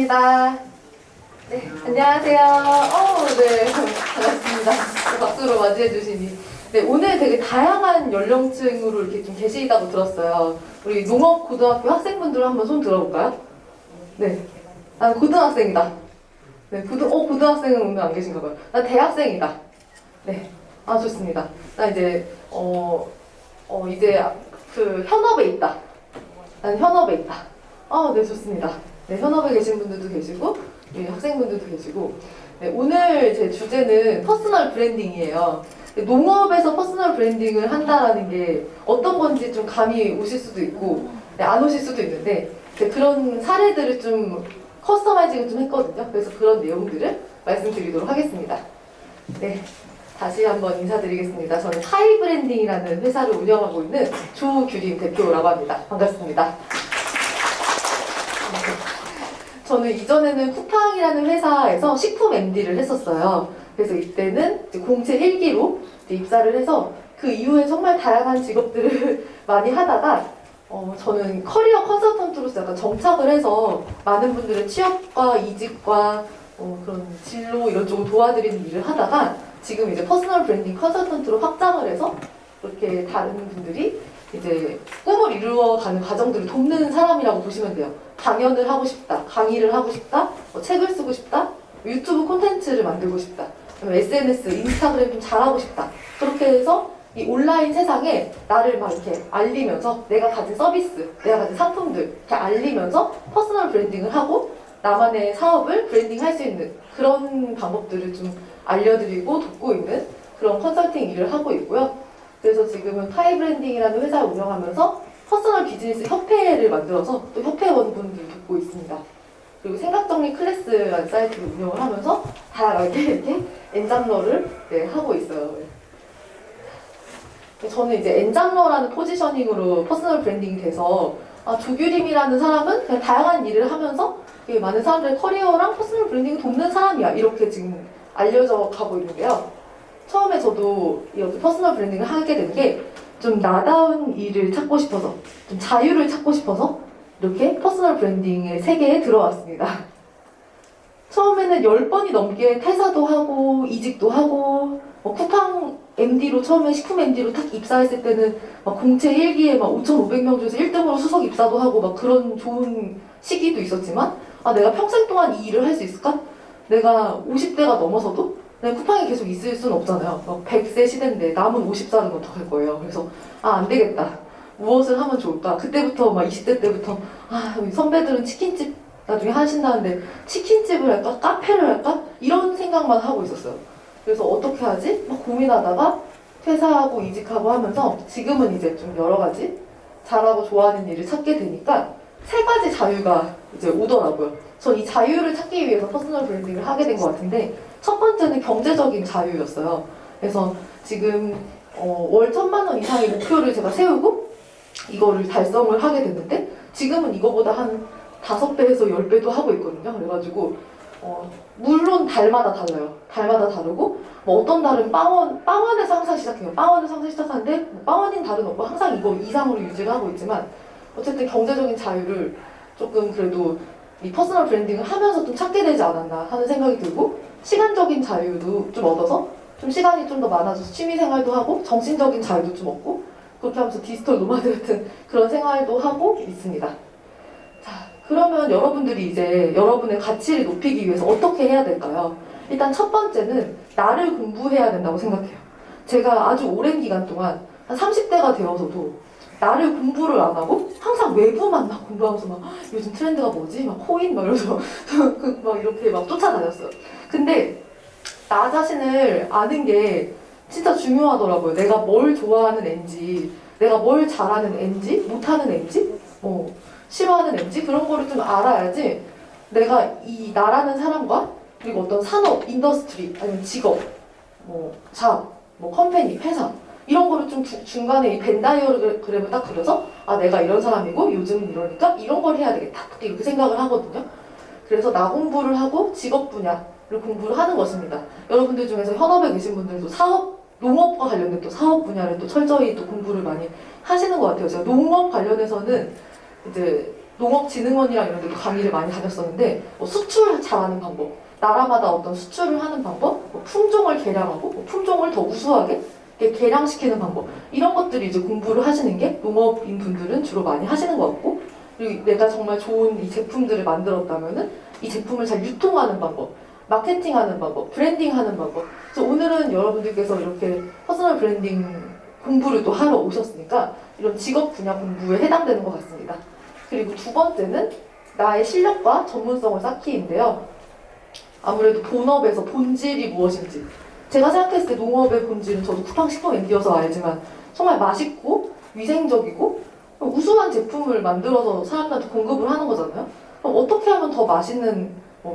반갑습니다. 네, 안녕하세요. 네, 반갑습니다. 박수로 맞이해 주시니. 네, 오늘 되게 다양한 연령층으로 이렇게 좀 계시다고 들었어요. 우리 농업고등학교 학생분들 한번 손 들어볼까요? 네, 난 고등학생이다. 네, 고등학생은 오늘 안 계신가 봐요. 난 대학생이다. 네, 좋습니다. 나 이제, 이제 그 현업에 있다. 난 현업에 있다. 네, 좋습니다. 네, 현업에 계신 분들도 계시고, 네, 학생분들도 계시고, 네, 오늘 제 주제는 퍼스널 브랜딩이에요. 농업에서 퍼스널 브랜딩을 한다라는 게 어떤 건지 좀 감이 오실 수도 있고, 네, 안 오실 수도 있는데, 네, 그런 사례들을 좀 커스터마이징을 좀 했거든요. 그래서 그런 내용들을 말씀드리도록 하겠습니다. 네, 다시 한번 인사드리겠습니다. 저는 하이 브랜딩이라는 회사를 운영하고 있는 조규림 대표라고 합니다. 반갑습니다. 저는 이전에는 쿠팡이라는 회사에서 식품 MD를 했었어요. 그래서 이때는 공채 1기로 입사를 해서 그 이후에 정말 다양한 직업들을 많이 하다가 저는 커리어 컨설턴트로서 약간 정착을 해서 많은 분들의 취업과 이직과 그런 진로 이런 쪽을 도와드리는 일을 하다가 지금 이제 퍼스널 브랜딩 컨설턴트로 확장을 해서 그렇게 다른 분들이 이제 꿈을 이루어가는 과정들을 돕는 사람이라고 보시면 돼요. 강연을 하고 싶다, 강의를 하고 싶다, 책을 쓰고 싶다, 유튜브 콘텐츠를 만들고 싶다, SNS, 인스타그램 좀 잘하고 싶다. 그렇게 해서 이 온라인 세상에 나를 막 이렇게 알리면서 내가 가진 서비스, 내가 가진 상품들 이렇게 알리면서 퍼스널 브랜딩을 하고 나만의 사업을 브랜딩할 수 있는 그런 방법들을 좀 알려드리고 돕고 있는 그런 컨설팅 일을 하고 있고요. 그래서 지금은 파이 브랜딩이라는 회사를 운영하면서 퍼스널 비즈니스 협회를 만들어서 또 협회원분들 돕고 있습니다. 그리고 생각정리 클래스라는 사이트를 운영을 하면서 다양하게 이렇게 엔잡러를 하고 있어요. 저는 이제 엔잡러라는 포지셔닝으로 퍼스널 브랜딩이 돼서 조규림이라는 사람은 그냥 다양한 일을 하면서 많은 사람들의 커리어랑 퍼스널 브랜딩을 돕는 사람이야. 이렇게 지금 알려져 가고 있는데요. 처음에 저도 이렇게 퍼스널 브랜딩을 하게 된 게 좀 나다운 일을 찾고 싶어서, 좀 자유를 찾고 싶어서 이렇게 퍼스널 브랜딩의 세계에 들어왔습니다. 처음에는 10번이 넘게 퇴사도 하고 이직도 하고 쿠팡 MD로 처음에 식품 MD로 딱 입사했을 때는 막 공채 1기에 막 5,500명 중에서 1등으로 수석 입사도 하고 막 그런 좋은 시기도 있었지만 내가 평생 동안 이 일을 할 수 있을까? 내가 50대가 넘어서도 내가 쿠팡에 계속 있을 수는 없잖아요. 막 100세 시대인데 남은 50살은 어떡할 거예요. 그래서 안 되겠다. 무엇을 하면 좋을까? 그때부터 막 20대 때부터 우리 선배들은 치킨집 나중에 하신다는데 치킨집을 할까? 카페를 할까? 이런 생각만 하고 있었어요. 그래서 어떻게 하지? 막 고민하다가 퇴사하고 이직하고 하면서 지금은 이제 좀 여러 가지 잘하고 좋아하는 일을 찾게 되니까 3가지 자유가 이제 오더라고요. 전 이 자유를 찾기 위해서 퍼스널 브랜딩을 하게 된 것 같은데 첫 번째는 경제적인 자유였어요. 그래서 지금 월 1,000만 원 이상의 목표를 제가 세우고 이거를 달성을 하게 됐는데 지금은 이거보다 한 5배에서 10배도 하고 있거든요. 그래가지고 물론 달마다 달라요. 달마다 다르고 어떤 달은 빵원에서 항상 시작해요. 빵원에서 항상 시작하는데 빵원인 달은 없고 항상 이거 이상으로 유지를 하고 있지만 어쨌든 경제적인 자유를 조금 그래도 이 퍼스널 브랜딩을 하면서 좀 찾게 되지 않았나 하는 생각이 들고 시간적인 자유도 좀 얻어서 좀 시간이 좀 더 많아져서 취미생활도 하고 정신적인 자유도 좀 얻고 그렇게 하면서 디지털 노마드 같은 그런 생활도 하고 있습니다. 자, 그러면 여러분들이 이제 여러분의 가치를 높이기 위해서 어떻게 해야 될까요? 일단 첫 번째는 나를 공부해야 된다고 생각해요. 제가 아주 오랜 기간 동안 한 30대가 되어서도 나를 공부를 안 하고 항상 외부만 막 공부하면서 막 요즘 트렌드가 뭐지? 막 코인 막 이러면서 막 이렇게 막 쫓아다녔어요. 근데 나 자신을 아는 게 진짜 중요하더라고요. 내가 뭘 좋아하는 앤지, 내가 뭘 잘하는 앤지, 못하는 앤지, 싫어하는 앤지 그런 거를 좀 알아야지 내가 이 나라는 사람과 그리고 어떤 산업, 인더스트리, 아니면 직업, 잡, 컴퍼니, 회사 이런 거를 좀 중간에 이 벤다이어그램을 딱 그려서 내가 이런 사람이고 요즘 이러니까 이런 걸 해야 되겠다 이렇게 생각을 하거든요. 그래서 나 공부를 하고 직업 분야를 공부를 하는 것입니다. 여러분들 중에서 현업에 계신 분들도 농업과 관련된 또 사업 분야를 또 철저히 또 공부를 많이 하시는 것 같아요. 제가 농업 관련해서는 이제 농업진흥원이랑 이런 데도 강의를 많이 다녔었는데 수출 잘하는 방법, 나라마다 어떤 수출을 하는 방법, 품종을 개량하고 품종을 더 우수하게 개량시키는 방법, 이런 것들이 이제 공부를 하시는 게 농업인 분들은 주로 많이 하시는 것 같고, 그리고 내가 정말 좋은 이 제품들을 만들었다면은 이 제품을 잘 유통하는 방법, 마케팅하는 방법, 브랜딩하는 방법. 그래서 오늘은 여러분들께서 이렇게 퍼스널 브랜딩 공부를 또 하러 오셨으니까 이런 직업 분야 공부에 해당되는 것 같습니다. 그리고 두 번째는 나의 실력과 전문성을 쌓기인데요. 아무래도 본업에서 본질이 무엇인지, 제가 생각했을 때 농업의 본질은 저도 쿠팡식품 MD여서 알지만 정말 맛있고 위생적이고 우수한 제품을 만들어서 사람들한테 공급을 하는 거잖아요. 그럼 어떻게 하면 더 맛있는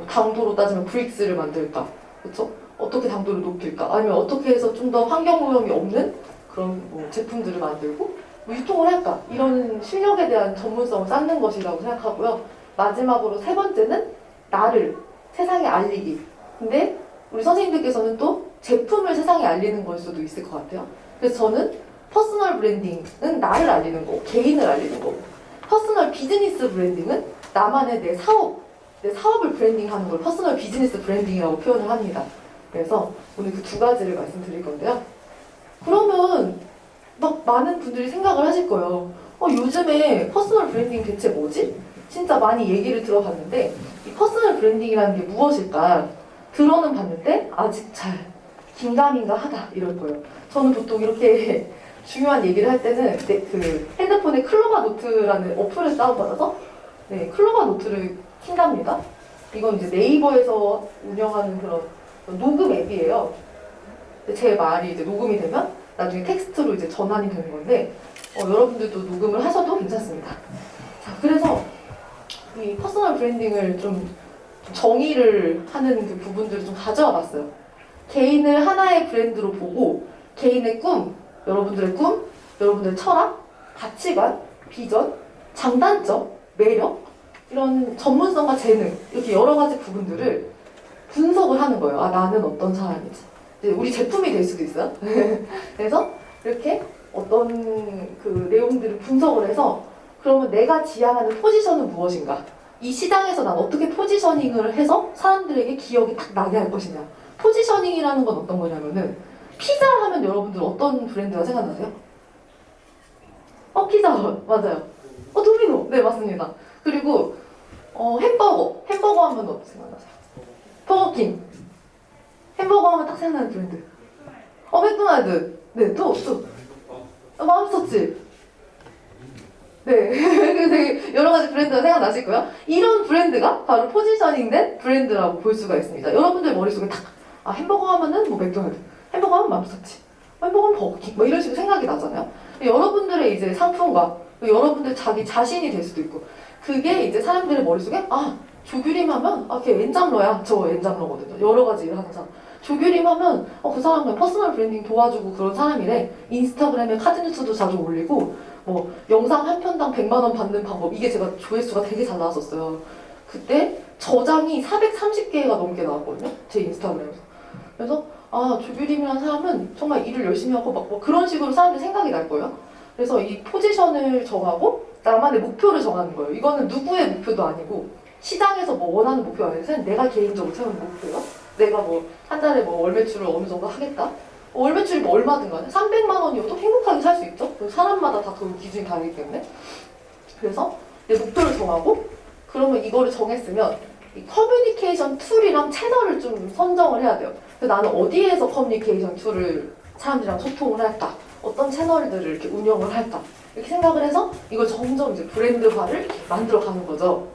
당도로 따지면 브릭스를 만들까? 그렇죠? 어떻게 당도를 높일까? 아니면 어떻게 해서 좀 더 환경오염이 없는 그런 제품들을 만들고 유통을 할까? 이런 실력에 대한 전문성을 쌓는 것이라고 생각하고요. 마지막으로 세 번째는 나를 세상에 알리기. 근데 우리 선생님들께서는 또 제품을 세상에 알리는 걸 수도 있을 것 같아요. 그래서 저는 퍼스널 브랜딩은 나를 알리는 거고, 개인을 알리는 거고, 퍼스널 비즈니스 브랜딩은 나만의 내 사업을 브랜딩하는 걸 퍼스널 비즈니스 브랜딩이라고 표현을 합니다. 그래서 오늘 그 두 가지를 말씀드릴 건데요. 그러면 막 많은 분들이 생각을 하실 거예요. 요즘에 퍼스널 브랜딩 대체 뭐지? 진짜 많이 얘기를 들어봤는데 이 퍼스널 브랜딩이라는 게 무엇일까? 들어는 봤는데 아직 잘 긴가민가하다 이럴 거예요. 저는 보통 이렇게 중요한 얘기를 할 때는 그 핸드폰에 클로바 노트라는 어플을 다운받아서 클로바 노트를 킨답니다. 이건 이제 네이버에서 운영하는 그런 녹음 앱이에요. 제 말이 이제 녹음이 되면 나중에 텍스트로 이제 전환이 되는 건데 여러분들도 녹음을 하셔도 괜찮습니다. 자, 그래서 이 퍼스널 브랜딩을 좀 정의를 하는 그 부분들을 좀 가져와 봤어요. 개인을 하나의 브랜드로 보고 개인의 꿈, 여러분들의 꿈, 여러분들의 철학, 가치관, 비전, 장단점, 매력, 이런 전문성과 재능, 이렇게 여러 가지 부분들을 분석을 하는 거예요. 아, 나는 어떤 사람이지. 우리 제품이 될 수도 있어요. 그래서 이렇게 어떤 그 내용들을 분석을 해서 그러면 내가 지향하는 포지션은 무엇인가? 이 시장에서 난 어떻게 포지셔닝을 해서 사람들에게 기억이 딱 나게 할 것이냐. 포지셔닝이라는 건 어떤 거냐면은 피자 하면 여러분들 어떤 브랜드가 생각나세요? 피자 맞아요. 도미노 네 맞습니다. 그리고 햄버거 하면 어떻게 생각나세요? 버거킹 햄버거 하면 딱 생각나는 브랜드. 맥도날드 네 또 맘스터치 네, 되게 여러 가지 브랜드가 생각나실 거예요. 이런 브랜드가 바로 포지셔닝된 브랜드라고 볼 수가 있습니다. 여러분들 머릿속에 딱 햄버거 하면은 맥도날드, 햄버거 하면 맘스터치, 햄버거 하면 버거킹, 이런 식으로 생각이 나잖아요. 여러분들의 이제 상품과 여러분들 자기 자신이 될 수도 있고, 그게 이제 사람들의 머릿속에 조규림 하면 걔 엔잡러야. 저 엔잡러거든요. 여러 가지 일을 하는 사람. 조규림 하면 그 사람 그냥 퍼스널 브랜딩 도와주고 그런 사람이래. 인스타그램에 카드뉴스도 자주 올리고 영상 한 편당 100만 원 받는 방법, 이게 제가 조회수가 되게 잘 나왔었어요. 그때 저장이 430개가 넘게 나왔거든요. 제 인스타그램에서. 그래서 조규림이라는 사람은 정말 일을 열심히 하고 그런 식으로 사람들이 생각이 날 거예요. 그래서 이 포지션을 정하고 나만의 목표를 정하는 거예요. 이거는 누구의 목표도 아니고 시장에서 원하는 목표가 아니라 내가 개인적으로 세우는 목표요. 내가 한 달에 월 매출을 어느 정도 하겠다. 월 매출이 얼마든 간에 300만 원이어도 행복하게 살 수 있죠. 사람마다 다 그 기준이 다르기 때문에. 그래서 내 목표를 정하고 그러면 이거를 정했으면 이 커뮤니케이션 툴이랑 채널을 좀 선정을 해야 돼요. 그래서 나는 어디에서 커뮤니케이션 툴을 사람들이랑 소통을 할까? 어떤 채널들을 이렇게 운영을 할까? 이렇게 생각을 해서 이걸 점점 이제 브랜드화를 만들어 가는 거죠.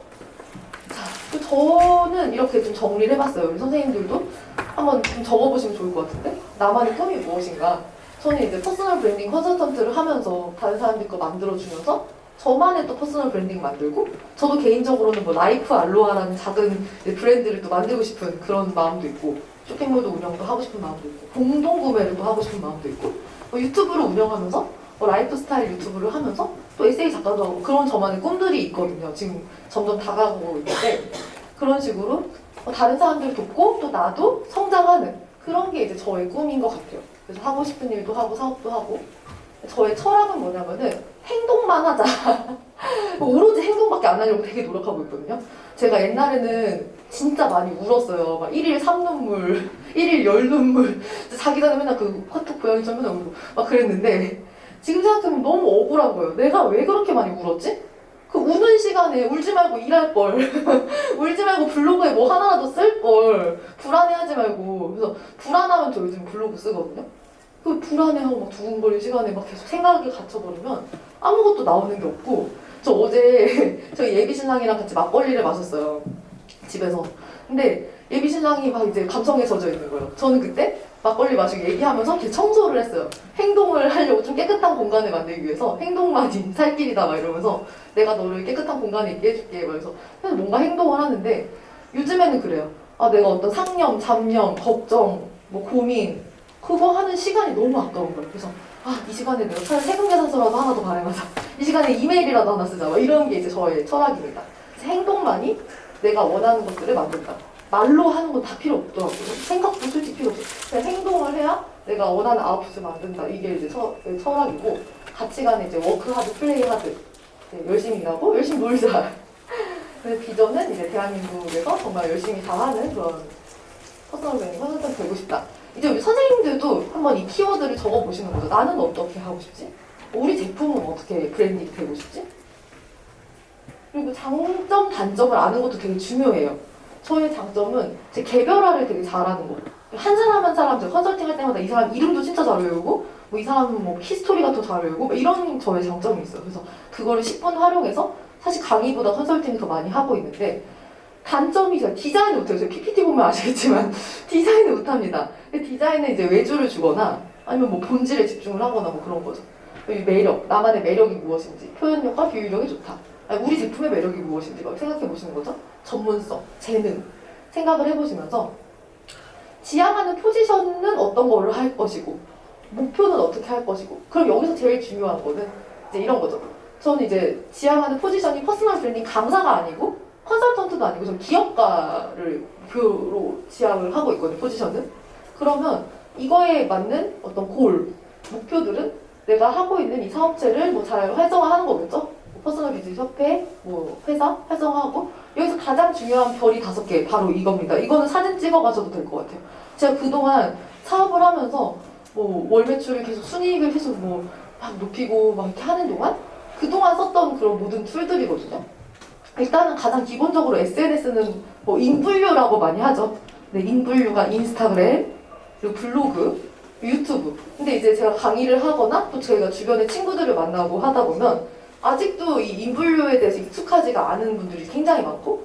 자, 저는 이렇게 좀 정리를 해봤어요. 우리 선생님들도 한번 좀 적어보시면 좋을 것 같은데, 나만의 꿈이 무엇인가? 저는 이제 퍼스널 브랜딩 컨설턴트를 하면서 다른 사람들 거 만들어주면서 저만의 또 퍼스널 브랜딩 만들고, 저도 개인적으로는 라이프 알로하라는 작은 브랜드를 또 만들고 싶은 그런 마음도 있고, 쇼핑몰도 운영도 하고 싶은 마음도 있고, 공동 구매를 또 하고 싶은 마음도 있고, 유튜브를 운영하면서 라이프 스타일 유튜브를 하면서 또 에세이 작가도 하고, 그런 저만의 꿈들이 있거든요. 지금 점점 다가오고 있는데, 그런 식으로 다른 사람들을 돕고 또 나도 성장하는 그런 게 이제 저의 꿈인 것 같아요. 그래서 하고 싶은 일도 하고 사업도 하고 저의 철학은 뭐냐면은 행동만 하자. 오로지 행동밖에 안 하려고 되게 노력하고 있거든요. 제가 옛날에는 진짜 많이 울었어요. 막 1일 3눈물, 1일 10눈물. 자기 전에 맨날 그 카톡 고양이처럼 맨날 울고 막 그랬는데 지금 생각해보면 너무 억울한 거예요. 내가 왜 그렇게 많이 울었지? 그 우는 시간에 울지 말고 일할 걸. 울지 말고 블로그에 뭐 하나라도 쓸 걸. 불안해하지 말고. 그래서 불안하면 저 요즘 블로그 쓰거든요. 그 불안해하고 막 두근거리는 시간에 막 계속 생각에 갇혀버리면 아무것도 나오는 게 없고. 저 어제 저희 예비신랑이랑 같이 막걸리를 마셨어요. 집에서. 근데 예비신랑이 막 이제 감성에 젖어 있는 거예요. 저는 그때 막걸리 마시고 얘기하면서 이렇게 청소를 했어요. 행동을 하려고 좀 깨끗한 공간을 만들기 위해서 행동만이 살 길이다 막 이러면서 내가 너를 깨끗한 공간에 있게 해줄게 막 그래서 뭔가 행동을 하는데 요즘에는 그래요. 아 내가 어떤 상념, 잡념, 걱정, 뭐 고민 그거 하는 시간이 너무 아까운 거예요. 그래서 이 시간에 내가 차라리 세금 계산서라도 하나 더 발행하자. 이 시간에 이메일이라도 하나 쓰자. 막 이런 게 이제 저의 철학입니다. 그래서 행동만이 내가 원하는 것들을 만든다. 말로 하는 건 다 필요 없더라고요. 생각도 솔직히 필요 없어요. 그냥 행동을 해야 내가 원하는 아웃풋을 만든다. 이게 이제 철학이고 가치관은 이제 워크 하드, 플레이 하드. 열심히 일하고 열심히 놀자. 그래서 비전은 이제 대한민국에서 정말 열심히 잘하는 그런 퍼스널 브랜딩 컨설턴트 되고 싶다. 이제 우리 선생님들도 한번 이 키워드를 적어보시는 거죠. 나는 어떻게 하고 싶지? 우리 제품은 어떻게 브랜딩 되고 싶지? 그리고 장점, 단점을 아는 것도 되게 중요해요. 저의 장점은 제 개별화를 되게 잘하는 거. 한 사람 한 사람 제가 컨설팅 할 때마다 이 사람 이름도 진짜 잘 외우고 뭐 이 사람은 뭐 히스토리가 더 잘 외우고 뭐 이런 저의 장점이 있어요. 그래서 그거를 10분 활용해서 사실 강의보다 컨설팅을 더 많이 하고 있는데 단점이 제가 디자인을 못해요. 제가 PPT 보면 아시겠지만 디자인을 못합니다. 디자인은 이제 외주를 주거나 아니면 뭐 본질에 집중을 하거나 뭐 그런 거죠. 매력, 나만의 매력이 무엇인지, 표현력과 비유력이 좋다. 아니, 우리 제품의 매력이 무엇인지 막 생각해 보시는 거죠. 전문성, 재능 생각을 해보시면서 지향하는 포지션은 어떤 걸로 할 것이고 목표는 어떻게 할 것이고 그럼 여기서 제일 중요한 거는 이제 이런 거죠. 저는 이제 지향하는 포지션이 퍼스널 브랜딩 강사가 아니고 컨설턴트도 아니고 전 기업가를 목표로 지향을 하고 있거든요. 포지션은. 그러면 이거에 맞는 어떤 골, 목표들은 내가 하고 있는 이 사업체를 뭐 잘 활성화하는 거겠죠? 퍼스널 비즈니스 협회, 뭐 회사 활성화하고 여기서 가장 중요한 별이 5개 바로 이겁니다. 이거는 사진 찍어가셔도 될 것 같아요. 제가 그동안 사업을 하면서 뭐 월 매출을 계속 순이익을 계속 뭐 막 높이고 막 이렇게 하는 동안 그동안 썼던 그런 모든 툴들이거든요. 일단은 가장 기본적으로 SNS는 뭐 인블류라고 많이 하죠. 네, 인블류가 인스타그램, 그리고 블로그, 유튜브. 근데 이제 제가 강의를 하거나 또 저희가 주변에 친구들을 만나고 하다 보면 아직도 이 인블류에 대해서 익숙하지가 않은 분들이 굉장히 많고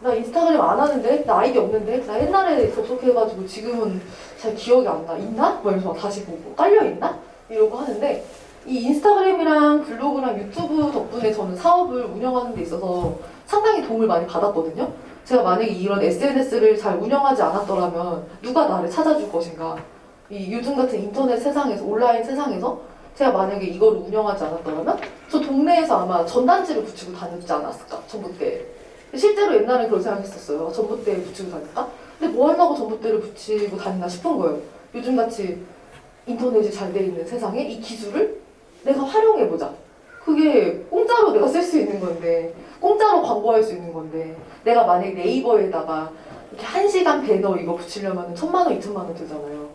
나 인스타그램 안 하는데? 나 아이디 없는데? 나 옛날에 접속해가지고 지금은 잘 기억이 안 나. 있나? 뭐 이러면서 다시 보고 깔려있나? 이러고 하는데 이 인스타그램이랑 블로그랑 유튜브 덕분에 저는 사업을 운영하는 데 있어서 상당히 도움을 많이 받았거든요. 제가 만약에 이런 SNS를 잘 운영하지 않았더라면 누가 나를 찾아줄 것인가? 이 요즘 같은 인터넷 세상에서, 온라인 세상에서 제가 만약에 이걸 운영하지 않았더라면 저 동네에서 아마 전단지를 붙이고 다녔지 않았을까? 전봇대. 실제로 옛날에 그런 생각했었어요. 전봇대를 붙이고 다닐까? 근데 뭐 하려고 전봇대를 붙이고 다니나 싶은 거예요. 요즘같이 인터넷이 잘 돼 있는 세상에 이 기술을 내가 활용해보자. 그게 공짜로 내가 쓸 수 있는 건데 공짜로 광고할 수 있는 건데 내가 만약에 네이버에다가 이렇게 1시간 배너 이거 붙이려면 1,000만 원, 2,000만 원 들잖아요.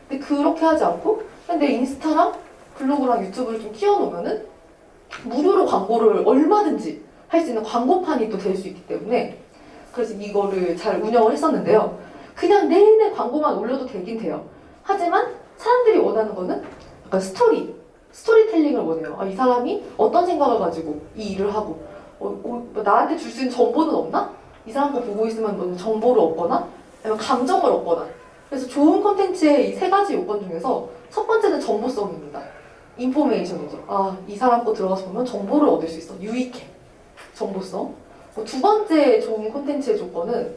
근데 그렇게 하지 않고 그냥 내 인스타랑 블로그랑 유튜브를 좀 키워놓으면은 무료로 광고를 얼마든지 할 수 있는 광고판이 또 될 수 있기 때문에 그래서 이거를 잘 운영을 했었는데요. 그냥 내내 광고만 올려도 되긴 돼요. 하지만 사람들이 원하는 거는 약간 스토리텔링을 원해요. 이 사람이 어떤 생각을 가지고 이 일을 하고 나한테 줄 수 있는 정보는 없나? 이 사람 거 보고 있으면 뭐 정보를 얻거나 아니면 감정을 얻거나 그래서 좋은 콘텐츠의 이 3가지 요건 중에서 첫 번째는 정보성입니다. 인포메이션이죠. 이 사람 거 들어가서 보면 정보를 얻을 수 있어. 유익해. 정보성. 두 번째 좋은 콘텐츠의 조건은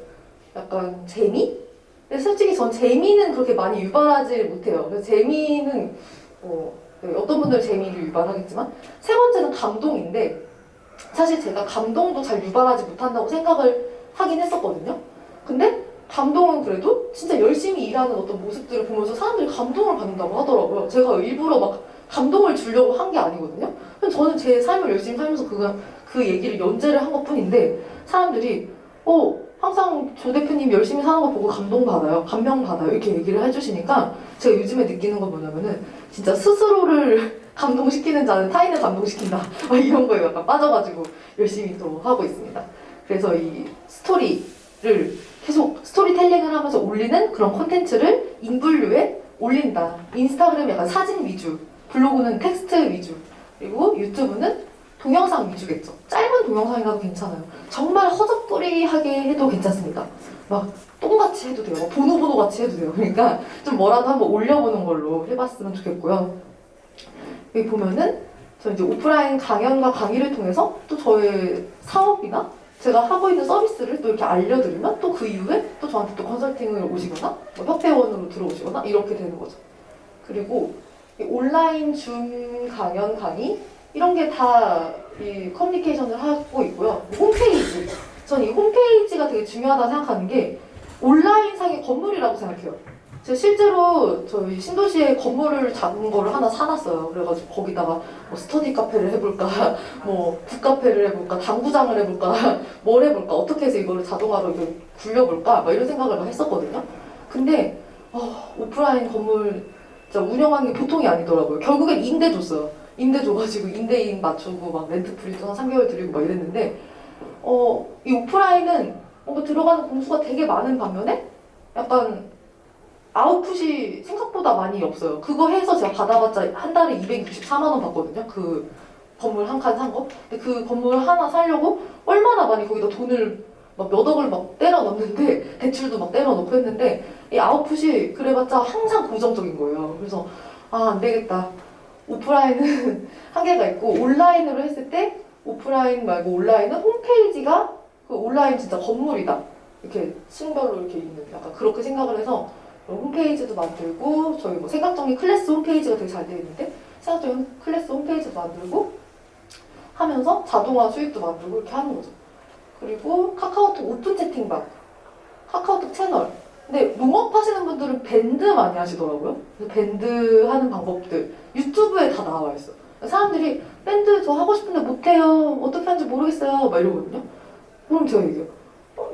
약간 재미? 근데 솔직히 전 재미는 그렇게 많이 유발하지 못해요. 그래서 재미는 어떤 분들은 재미를 유발하겠지만 세 번째는 감동인데 사실 제가 감동도 잘 유발하지 못한다고 생각을 하긴 했었거든요. 근데 감동은 그래도 진짜 열심히 일하는 어떤 모습들을 보면서 사람들이 감동을 받는다고 하더라고요. 제가 일부러 막 감동을 주려고 한 게 아니거든요. 저는 제 삶을 열심히 살면서 그 얘기를 연재를 한 것뿐인데 사람들이 항상 조 대표님 열심히 사는 거 보고 감동받아요. 감명받아요. 이렇게 얘기를 해주시니까 제가 요즘에 느끼는 건 뭐냐면은 진짜 스스로를 감동시키는 자는 타인을 감동시킨다. 막 이런 거에 약간 빠져가지고 열심히 또 하고 있습니다. 그래서 이 스토리를 계속 스토리텔링을 하면서 올리는 그런 콘텐츠를 인분류에 올린다. 인스타그램 약간 사진 위주, 블로그는 텍스트 위주, 그리고 유튜브는 동영상 위주겠죠. 짧은 동영상이라도 괜찮아요. 정말 허접거리하게 해도 괜찮습니다. 막 똥같이 해도 돼요. 보노보노 같이 해도 돼요. 그러니까 좀 뭐라도 한번 올려보는 걸로 해봤으면 좋겠고요. 여기 보면은 저 이제 오프라인 강연과 강의를 통해서 또 저의 사업이나 제가 하고 있는 서비스를 또 이렇게 알려드리면 또 그 이후에 또 저한테 또 컨설팅을 오시거나 뭐 협회원으로 들어오시거나 이렇게 되는 거죠. 그리고 이 온라인 줌 강연 강의 이런 게 다 이 커뮤니케이션을 하고 있고요. 홈페이지. 전 이 홈페이지가 되게 중요하다고 생각하는 게 온라인상의 건물이라고 생각해요. 제가 실제로 저희 신도시에 건물을 작은 거를 하나 사놨어요. 그래가지고 거기다가 뭐 스터디 카페를 해볼까, 뭐 북카페를 해볼까, 당구장을 해볼까, 뭘 해볼까, 어떻게 해서 이거를 자동화로 이렇게 굴려볼까, 막 이런 생각을 막 했었거든요. 근데 오프라인 건물 진짜 운영하는 게 보통이 아니더라고요. 결국엔 임대 줬어요. 임대 줘가지고 임대인 맞추고 막 렌트 프리도 한 3개월 드리고 막 이랬는데 이 오프라인은 뭔가 들어가는 공수가 되게 많은 반면에 약간 아웃풋이 생각보다 많이 없어요. 그거 해서 제가 받아봤자 한 달에 264만 원 받거든요. 그 건물 한 칸 산 거. 근데 그 건물 하나 사려고 얼마나 많이 거기다 돈을 막 몇 억을 막 때려 넣는데 대출도 막 때려 넣고 했는데 이 아웃풋이 그래봤자 항상 고정적인 거예요. 그래서 안 되겠다. 오프라인은 한계가 있고 온라인으로 했을 때 오프라인 말고 온라인은 홈페이지가 그 온라인 진짜 건물이다. 이렇게 층별로 이렇게 있는 약간 그렇게 생각을 해서 홈페이지도 만들고 저희 뭐 생각정리 클래스 홈페이지가 되게 잘 되어 있는데 생각정리 클래스 홈페이지도 만들고 하면서 자동화 수익도 만들고 이렇게 하는 거죠. 그리고 카카오톡 오픈 채팅방, 카카오톡 채널. 근데 농업 하시는 분들은 밴드 많이 하시더라고요. 그래서 밴드 하는 방법들 유튜브에 다 나와 있어. 사람들이 밴드 저 하고 싶은데 못해요. 어떻게 하는지 모르겠어요. 막 이러거든요. 그럼 제가 얘기해요.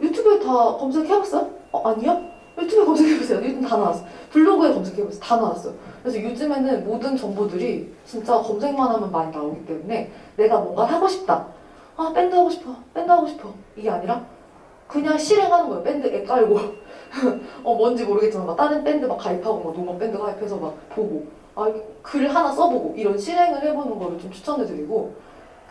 유튜브에 다 검색해봤어요? 아니요? 유튜브에 검색해보세요. 요즘 다 나왔어. 블로그에 검색해보세요. 다 나왔어요. 그래서 요즘에는 모든 정보들이 진짜 검색만 하면 많이 나오기 때문에 내가 뭔가 하고 싶다. 밴드 하고 싶어. 밴드 하고 싶어. 이게 아니라 그냥 실행하는 거예요. 밴드 앱 깔고. 뭔지 모르겠지만 막 다른 밴드 막 가입하고 막 농업 밴드 가입해서 막 보고 글 하나 써보고 이런 실행을 해보는 거를 좀 추천해드리고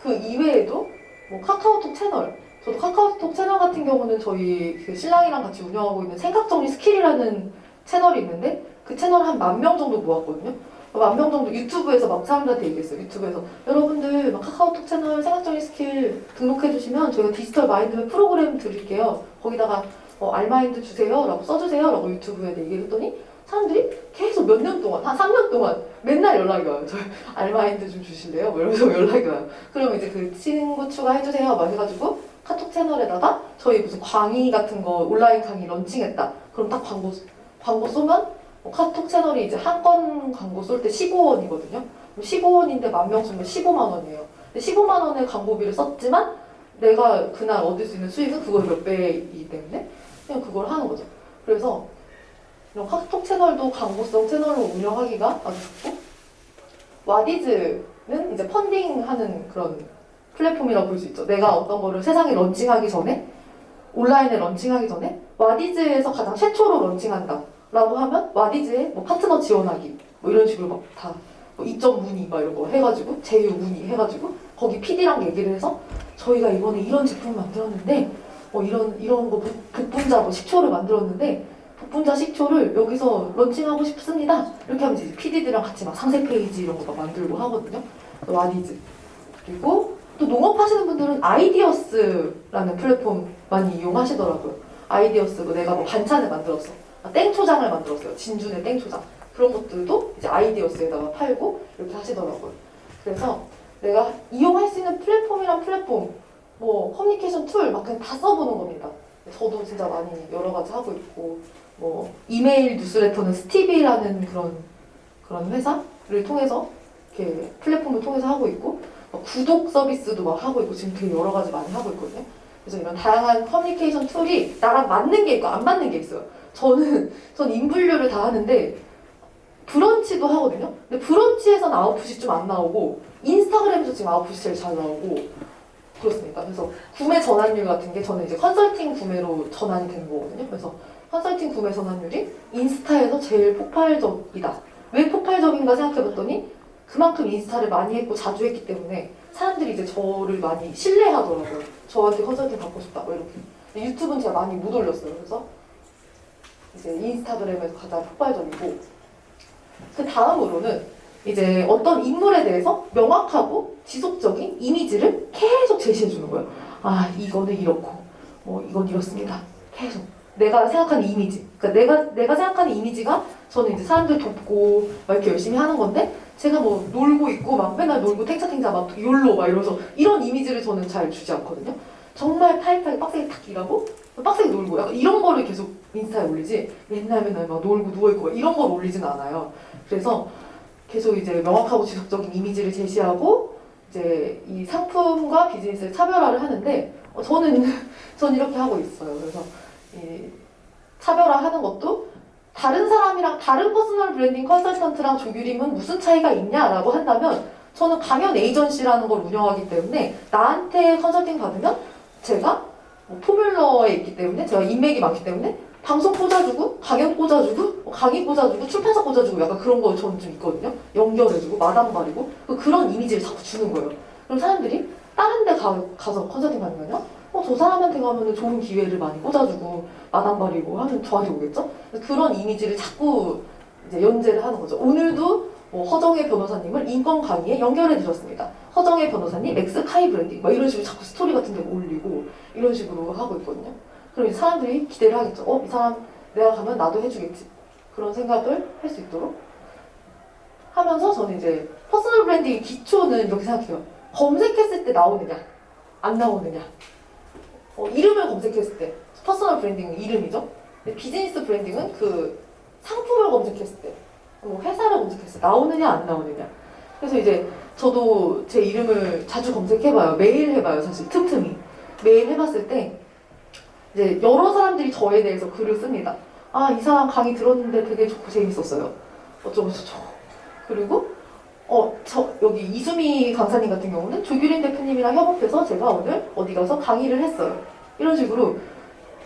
그 이외에도 뭐 카카오톡 채널 저도 카카오톡 채널 같은 경우는 저희 그 신랑이랑 같이 운영하고 있는 생각정리 스킬이라는 채널이 있는데 그 채널 한 10,000명 정도 모았거든요. 10,000명 정도 유튜브에서 막 사람들한테 얘기했어요. 유튜브에서 여러분들 막 카카오톡 채널 생각정리 스킬 등록해주시면 저희가 디지털 마인드맵 프로그램 드릴게요. 거기다가 알마인드 주세요 라고 써주세요 라고 유튜브에 얘기를 했더니 사람들이 계속 몇 년 동안 한 3년 동안 맨날 연락이 와요. 저 알마인드 좀 주실래요? 뭐 이러면서 연락이 와요. 그러면 이제 그 친구 추가해주세요 막 해가지고 카톡 채널에다가 저희 무슨 강의 같은 거 온라인 강의 런칭했다. 그럼 딱 광고 쏘면 카톡 채널이 이제 한 건 광고 쏠 때 15원이거든요. 15원인데 10,000명 쏘면 15만 원이에요. 근데 15만 원의 광고비를 썼지만 내가 그날 얻을 수 있는 수익은 그걸 몇 배이기 때문에 그냥 그걸 하는 거죠. 그래서 이런 카톡 채널도 광고성 채널로 운영하기가 아주 좋고 와디즈는 이제 펀딩하는 그런 플랫폼이라고 볼 수 있죠. 내가 어떤 거를 세상에 런칭하기 전에 온라인에 런칭하기 전에 와디즈에서 가장 최초로 런칭한다 라고 하면 와디즈에 뭐 파트너 지원하기 뭐 이런 식으로 막 다 뭐 입점 문의 막 이런 거 해가지고 제휴 문의 해가지고 거기 PD랑 얘기를 해서 저희가 이번에 이런 제품을 만들었는데 이런 거 복분자 뭐 식초를 만들었는데 복분자 식초를 여기서 런칭하고 싶습니다. 이렇게 하면 이제 PD들이랑 같이 막 상세 페이지 이런 거 막 만들고 하거든요. 와디즈. 그리고 또 농업하시는 분들은 아이디어스라는 플랫폼 많이 이용하시더라고요. 아이디어스고 내가 뭐 반찬을 만들었어. 땡초장을 만들었어요. 진준의 땡초장. 그런 것들도 이제 아이디어스에다가 팔고 이렇게 하시더라고요. 그래서 내가 이용할 수 있는 플랫폼이란 플랫폼, 뭐 커뮤니케이션 툴 막 그냥 다 써보는 겁니다. 저도 진짜 많이 여러 가지 하고 있고 뭐 이메일 뉴스레터는 스티비라는 그런 회사를 통해서 이렇게 플랫폼을 통해서 하고 있고 구독 서비스도 막 하고 있고 지금 되게 여러 가지 많이 하고 있거든요. 그래서 이런 다양한 커뮤니케이션 툴이 나랑 맞는 게 있고 안 맞는 게 있어요. 전 인분류를 다 하는데 브런치도 하거든요. 근데 브런치에서는 아웃풋이 좀 안 나오고 인스타그램에서 지금 아웃풋이 제일 잘 나오고 그렇습니다. 그래서 구매 전환율 같은 게 저는 이제 컨설팅 구매로 전환이 되는 거거든요. 그래서 컨설팅 구매 전환율이 인스타에서 제일 폭발적이다. 왜 폭발적인가 생각해봤더니 그만큼 인스타를 많이 했고 자주 했기 때문에 사람들이 이제 저를 많이 신뢰하더라고요. 저한테 컨설팅 받고 싶다고 이렇게. 유튜브는 제가 많이 못 올렸어요. 그래서 이제 인스타그램에서 가장 폭발적이고 그 다음으로는 이제 어떤 인물에 대해서 명확하고 지속적인 이미지를 계속 제시해 주는 거예요. 아 이거는 이렇고 이건 이렇습니다. 계속 내가 생각하는 이미지. 그러니까 내가 생각하는 이미지가 저는 이제 사람들 돕고 막 이렇게 열심히 하는 건데 제가 뭐 놀고 있고 막 맨날 놀고 탱자탱자 막 욜로 막 이러면서 이런 이미지를 저는 잘 주지 않거든요. 정말 타이트하게 빡세게 탁 일하고 빡세게 놀고 약간 이런 거를 계속 인스타에 올리지 맨날 막 놀고 누워있고 이런 걸 올리진 않아요. 그래서 계속 이제 명확하고 지속적인 이미지를 제시하고 이제 이 상품과 비즈니스의 차별화를 하는데 저는 이렇게 하고 있어요. 그래서 이 차별화하는 것도 다른 사람이랑 다른 퍼스널 브랜딩 컨설턴트랑 조규림은 무슨 차이가 있냐라고 한다면 저는 강연 에이전시라는 걸 운영하기 때문에 나한테 컨설팅 받으면 제가 포뮬러에 있기 때문에 제가 인맥이 많기 때문에 방송 꽂아주고 강연 꽂아주고 강의 꽂아주고 출판사 꽂아주고 약간 그런 거 저는 좀 있거든요. 연결해주고 마당발이고 그런 이미지를 자꾸 주는 거예요. 그럼 사람들이 다른 데 가서 컨설팅 받으면요 저 사람한테 가면 좋은 기회를 많이 꽂아주고 마당발이고 하면 저한테 오겠죠? 그런 이미지를 자꾸 이제 연재를 하는 거죠. 오늘도 허정혜 변호사님을 인권 강의에 연결해 드렸습니다. 허정혜 변호사님 엑스카이 브랜딩 막 이런 식으로 자꾸 스토리 같은 데 올리고 이런 식으로 하고 있거든요. 그럼 사람들이 기대를 하겠죠. 이 사람 내가 가면 나도 해주겠지. 그런 생각을 할 수 있도록 하면서 저는 이제 퍼스널 브랜딩의 기초는 이렇게 생각해요. 검색했을 때 나오느냐 안 나오느냐 이름을 검색했을 때 퍼스널 브랜딩은 이름이죠. 근데 비즈니스 브랜딩은 그 상품을 검색했을 때 회사를 검색했을 때 나오느냐 안 나오느냐. 그래서 이제 저도 제 이름을 자주 검색해봐요. 매일 해봐요. 사실 틈틈이 매일 해봤을 때 이제 여러 사람들이 저에 대해서 글을 씁니다. 이 사람 강의 들었는데 되게 좋고 재밌었어요. 어쩌고저쩌고. 그리고 여기 이수미 강사님 같은 경우는 조규린 대표님이랑 협업해서 제가 오늘 어디 가서 강의를 했어요. 이런 식으로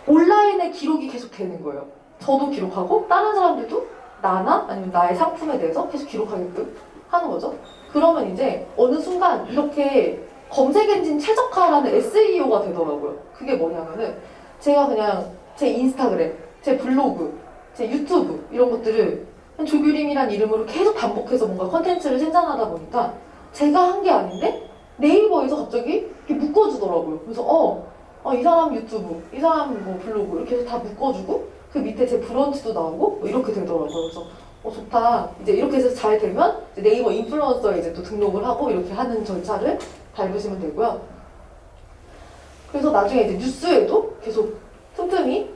온라인에 기록이 계속 되는 거예요. 저도 기록하고 다른 사람들도 나나 아니면 나의 상품에 대해서 계속 기록하게끔 하는 거죠. 그러면 이제 어느 순간 이렇게 검색 엔진 최적화라는 SEO가 되더라고요. 그게 뭐냐면은 제가 그냥 제 인스타그램, 제 블로그, 제 유튜브 이런 것들을 조규림이란 이름으로 계속 반복해서 뭔가 컨텐츠를 생산하다 보니까 제가 한 게 아닌데 네이버에서 갑자기 이렇게 묶어주더라고요. 그래서 이 사람 유튜브, 이 사람 뭐 블로그 이렇게 해서 다 묶어주고 그 밑에 제 브런치도 나오고 이렇게 되더라고요. 그래서 좋다. 이제 이렇게 해서 잘 되면 이제 네이버 인플루언서에 이제 또 등록을 하고 이렇게 하는 절차를 밟으시면 되고요. 그래서 나중에 이제 뉴스에도 계속 틈틈이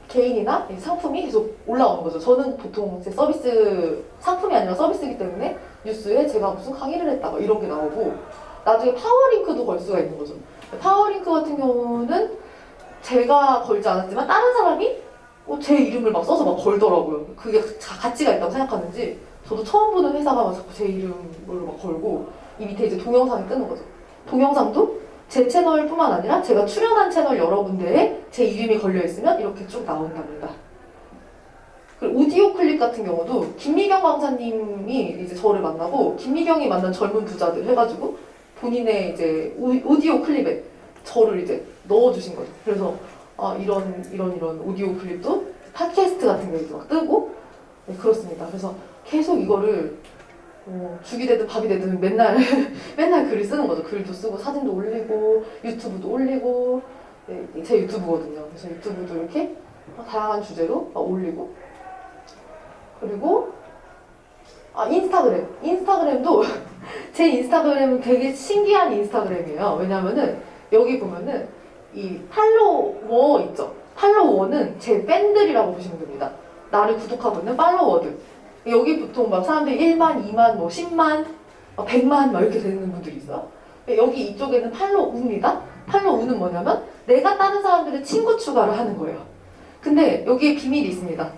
개인이나 상품이 계속 올라오는 거죠. 저는 보통 제 서비스, 상품이 아니라 서비스이기 때문에 뉴스에 제가 무슨 강의를 했다 이런 게 나오고 나중에 파워링크도 걸 수가 있는 거죠. 파워링크 같은 경우는 제가 걸지 않았지만 다른 사람이 제 이름을 막 써서 막 걸더라고요. 그게 가치가 있다고 생각하는지 저도 처음 보는 회사가 막 자꾸 제 이름을 막 걸고 이 밑에 이제 동영상이 뜨는 거죠. 동영상도 제 채널뿐만 아니라 제가 출연한 채널 여러 군데에 제 이름이 걸려있으면 이렇게 쭉 나온답니다. 그리고 오디오 클립 같은 경우도 김미경 강사님이 이제 저를 만나고 김미경이 만난 젊은 부자들 해가지고 본인의 이제 오디오 클립에 저를 이제 넣어주신 거죠. 그래서 이런 오디오 클립도 팟캐스트 같은 게 이제 막 뜨고 네, 그렇습니다. 그래서 계속 이거를 죽이 되든 밥이 되든 맨날 글을 쓰는 거죠. 글도 쓰고 사진도 올리고 유튜브도 올리고 네, 제 유튜브거든요. 그래서 유튜브도 이렇게 다양한 주제로 올리고 그리고 인스타그램도 제 인스타그램은 되게 신기한 인스타그램이에요. 왜냐면은 여기 보면은 이 팔로워 있죠. 팔로워는 제 팬들이라고 보시면 됩니다. 나를 구독하고 있는 팔로워들. 여기 보통 막 사람들이 1만, 2만, 뭐 10만, 100만 막 이렇게 되는 분들이 있어요. 여기 이쪽에는 팔로우입니다. 팔로우는 뭐냐면 내가 다른 사람들의 친구 추가를 하는 거예요. 근데 여기에 비밀이 있습니다.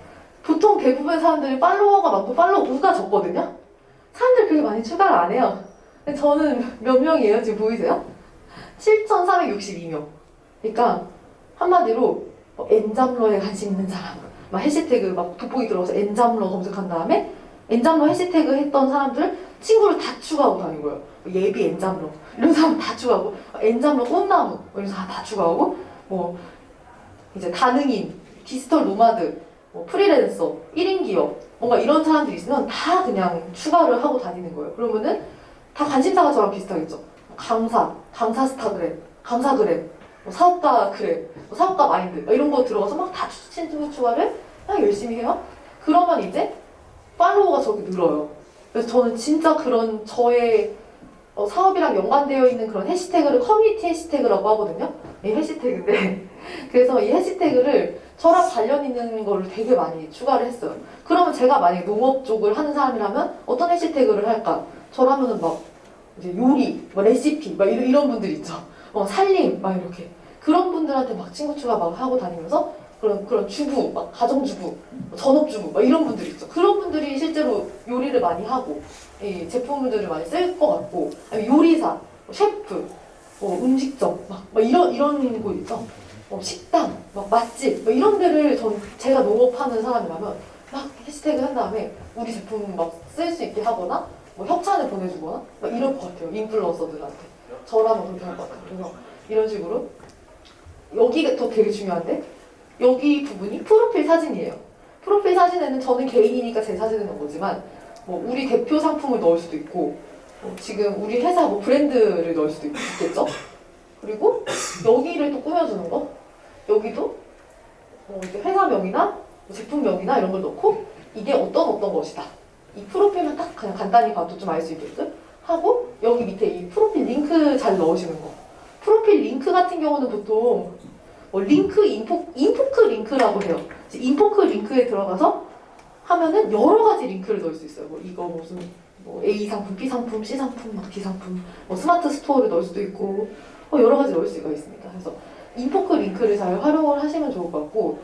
보통 대부분 사람들이 팔로워가 많고 팔로우가 적거든요. 사람들 그렇게 많이 추가를 안 해요. 근데 저는 몇 명이에요? 지금 보이세요? 7,462명. 그러니까 한마디로 엔잡러에 관심 있는 사람, 막 해시태그 막 돋보기 들어가서 엔잡러 검색한 다음에 엔잡러 해시태그 했던 사람들 친구를 다 추가하고 다닌 거예요. 예비 엔잡러 이런 사람 다 추가하고, 엔잡러 꽃나무 이런 사람 다 추가하고, 뭐 이제 다능인, 디지털 노마드, 뭐 프리랜서, 1인 기업 뭔가 이런 사람들이 있으면 다 그냥 추가를 하고 다니는 거예요. 그러면은 다 관심사가 저랑 비슷하겠죠. 강사 스타그램, 강사그램, 뭐 사업가 그램, 뭐 사업가 마인드 이런 거 들어가서 막 다 친구 추가를 그냥 열심히 해요. 그러면 이제 팔로워가 저기 늘어요. 그래서 저는 진짜 그런 저의 사업이랑 연관되어 있는 그런 해시태그를 커뮤니티 해시태그라고 하거든요. 이 해시태그인데 그래서 이 해시태그를 저랑 관련 있는 거를 되게 많이 추가를 했어요. 그러면 제가 만약에 농업 쪽을 하는 사람이라면 어떤 해시태그를 할까? 저라면은 막 이제 요리, 뭐 레시피, 막 이런 분들 있죠. 살림, 막 이렇게 그런 분들한테 막 친구 추가 막 하고 다니면서 그런 주부, 막 가정주부, 전업주부, 막 이런 분들 있죠. 그런 분들이 실제로 요리를 많이 하고 이 제품들을 많이 쓸 것 같고, 아니면 요리사, 셰프, 음식점, 막 이런 곳 있죠. 식당, 막 맛집, 막 이런 데를 제가 농업하는 사람이라면 막 해시태그 한 다음에 우리 제품 막 쓸 수 있게 하거나 뭐 협찬을 보내주거나 막 이럴 것 같아요. 인플루언서들한테. 저라면 그렇게 할 것 같아요. 그래서 이런 식으로 여기가 또 되게 중요한데 여기 부분이 프로필 사진이에요. 프로필 사진에는 저는 개인이니까 제 사진을 넣은 거지만 뭐 우리 대표 상품을 넣을 수도 있고 지금 우리 회사 뭐 브랜드를 넣을 수도 있겠죠? 그리고 여기를 또 꾸며주는 거 여기도 이제 회사명이나 제품명이나 이런 걸 넣고 이게 어떤 것이다. 이 프로필만 딱 그냥 간단히 봐도 좀 알 수 있게끔 하고 여기 밑에 이 프로필 링크 잘 넣으시는 거. 프로필 링크 같은 경우는 보통 인포크 링크라고 해요. 인포크 링크에 들어가서 하면은 여러 가지 링크를 넣을 수 있어요. 이거 무슨 A 상품, B 상품, C 상품, 막 D 상품, 스마트 스토어를 넣을 수도 있고 여러 가지 넣을 수가 있습니다. 그래서 인포크 링크를 잘 활용을 하시면 좋을 것 같고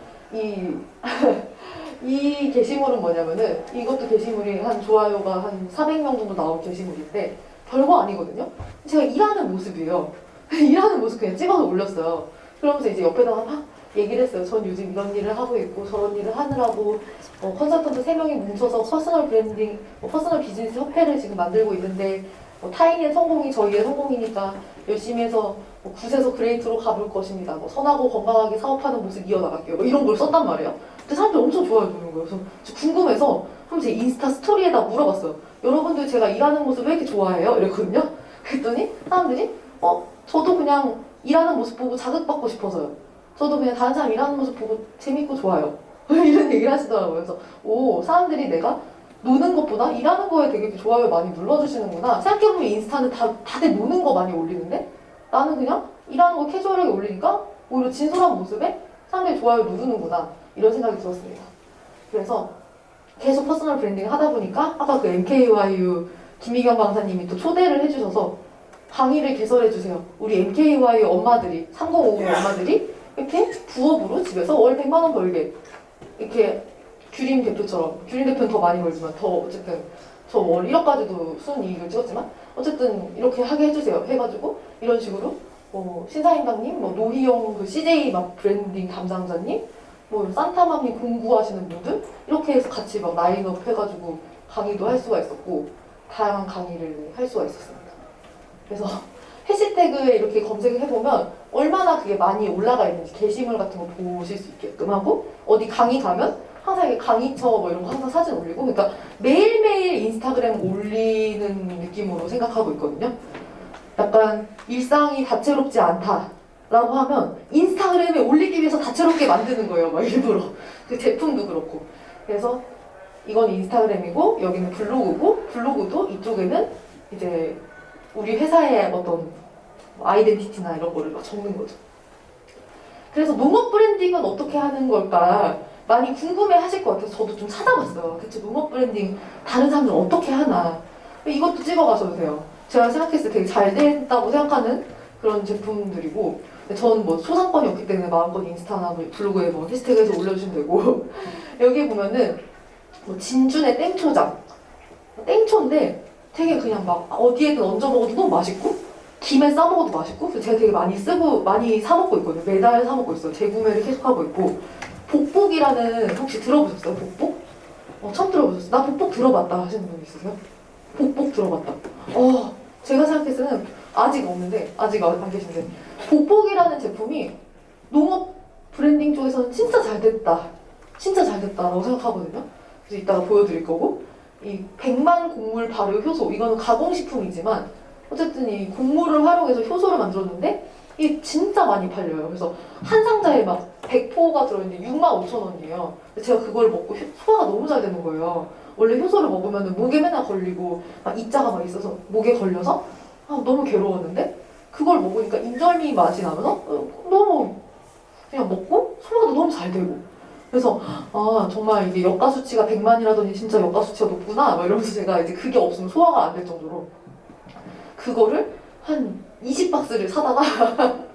이 게시물은 뭐냐면은 이것도 게시물이 한 좋아요가 한 400명 정도 나온 게시물인데 별거 아니거든요. 제가 일하는 모습이에요. 일하는 모습 그냥 찍어서 올렸어요. 그러면서 이제 옆에다가 막 얘기를 했어요. 전 요즘 이런 일을 하고 있고 저런 일을 하느라고 컨설턴트 3명이 뭉쳐서 퍼스널 브랜딩, 퍼스널 비즈니스 협회를 지금 만들고 있는데 타인의 성공이 저희의 성공이니까 열심히 해서 굿에서 그레이트로 가볼 것입니다. 선하고 건강하게 사업하는 모습 이어나갈게요. 이런 걸 썼단 말이에요. 근데 사람들이 엄청 좋아해 주는 거예요. 그래서 궁금해서 한번 제 인스타 스토리에다 물어봤어요. 여러분들 제가 일하는 모습 왜 이렇게 좋아해요? 이랬거든요. 그랬더니 사람들이 저도 그냥 일하는 모습 보고 자극받고 싶어서요. 저도 그냥 다른 사람 일하는 모습 보고 재밌고 좋아요. 이런 얘기를 하시더라고요. 그래서 사람들이 내가 노는 것보다 일하는 거에 되게 좋아요 많이 눌러주시는구나. 생각해보면 인스타는 다들 노는 거 많이 올리는데 나는 그냥 일하는 거 캐주얼하게 올리니까 오히려 진솔한 모습에 사람들이 좋아요 누르는구나. 이런 생각이 들었습니다. 그래서 계속 퍼스널 브랜딩 하다 보니까 아까 그 MKYU 김희경 강사님이 또 초대를 해주셔서 강의를 개설해주세요. 우리 MKYU 엄마들이 3050 엄마들이 이렇게 부업으로 집에서 월 100만 원 벌게 이렇게 규림 대표처럼 규림 대표는 더 많이 벌지만 더 어쨌든 저 월 1억까지도 순이익을 찍었지만 어쨌든 이렇게 하게 해주세요. 해가지고 이런 식으로 신사임당님, 노희영 그 CJ 막 브랜딩 담당자님, 산타맘님 공부하시는 분들 이렇게 해서 같이 막 라인업 해가지고 강의도 할 수가 있었고 다양한 강의를 할 수가 있었습니다. 그래서 해시태그에 이렇게 검색을 해보면 얼마나 그게 많이 올라가 있는지 게시물 같은 거 보실 수 있게끔 하고 어디 강의 가면 항상 이게 강의처 이런 거 항상 사진 올리고 그러니까 매일매일 인스타그램 올리는 느낌으로 생각하고 있거든요. 약간 일상이 다채롭지 않다라고 하면 인스타그램에 올리기 위해서 다채롭게 만드는 거예요. 막 일부러. 그 제품도 그렇고. 그래서 이건 인스타그램이고 여기는 블로그고 블로그도 이쪽에는 이제 우리 회사의 어떤 아이덴티티나 이런 거를 막 적는 거죠. 그래서 농업 브랜딩은 어떻게 하는 걸까? 많이 궁금해 하실 것 같아서 저도 좀 찾아봤어요. 대체 농업 브랜딩 다른 사람들은 어떻게 하나. 이것도 찍어가셔도 돼요. 제가 생각했을 때 되게 잘 됐다고 생각하는 그런 제품들이고, 저는 뭐 소상권이 없기 때문에 마음껏 인스타나 뭐 블로그에 뭐 해시태그에서 올려주시면 되고 여기 보면은 뭐 진준의 땡초장, 땡초인데 되게 그냥 막 어디에든 얹어 먹어도 너무 맛있고 김에 싸 먹어도 맛있고, 그래서 제가 되게 많이 쓰고 많이 사 먹고 있거든요. 매달 사 먹고 있어요. 재구매를 계속하고 있고. 복복이라는, 혹시 들어보셨어요? 복복? 처음 들어보셨어요? 나 복복 들어봤다 하시는 분 있으세요? 복복 들어봤다. 제가 생각했을 때는 아직 없는데, 아직 안 계신데, 복복이라는 제품이 농업 브랜딩 쪽에서는 진짜 잘 됐다. 진짜 잘 됐다라고 생각하거든요. 그래서 이따가 보여드릴 거고, 이 백만 곡물 발효 효소, 이거는 가공식품이지만 어쨌든 이 곡물을 활용해서 효소를 만들었는데 이게 진짜 많이 팔려요. 그래서 한 상자에 막 100포가 들어있는데 65,000원이에요. 제가 그걸 먹고 소화가 너무 잘 되는 거예요. 원래 효소를 먹으면 목에 맨날 걸리고 막 입자가 막 있어서 목에 걸려서 너무 괴로웠는데, 그걸 먹으니까 인절미 맛이 나면서 너무 그냥 먹고 소화도 너무 잘 되고, 그래서 정말 이게 역가 수치가 100만이라더니 진짜 역가 수치가 높구나 막 이러면서 제가 이제 그게 없으면 소화가 안 될 정도로 그거를 한 20박스를 사다가 한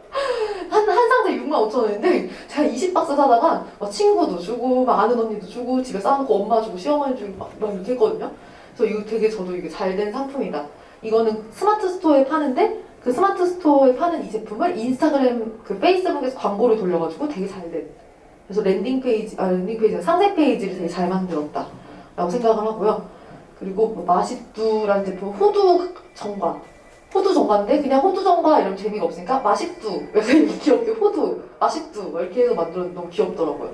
상자에 65,000원인데 제가 20박스 사다가 막 친구도 주고 막 아는 언니도 주고 집에 싸놓고 엄마 주고 시어머니 주고 막 이렇게 했거든요. 그래서 이거 되게 저도 이게 잘 된 상품이다. 이거는 스마트 스토어에 파는데 그 스마트 스토어에 파는 이 제품을 인스타그램 그 페이스북에서 광고를 돌려가지고 되게 잘 된. 그래서 랜딩 페이지가 상세 페이지를 되게 잘 만들었다 라고 생각을 하고요. 그리고 뭐 마식두라는 제품, 호두 정과인데 그냥 호두 정과 이러면 재미가 없으니까 마식두, 약간 귀엽게 호두, 마식두 이렇게 해서 만들었는데 너무 귀엽더라고요.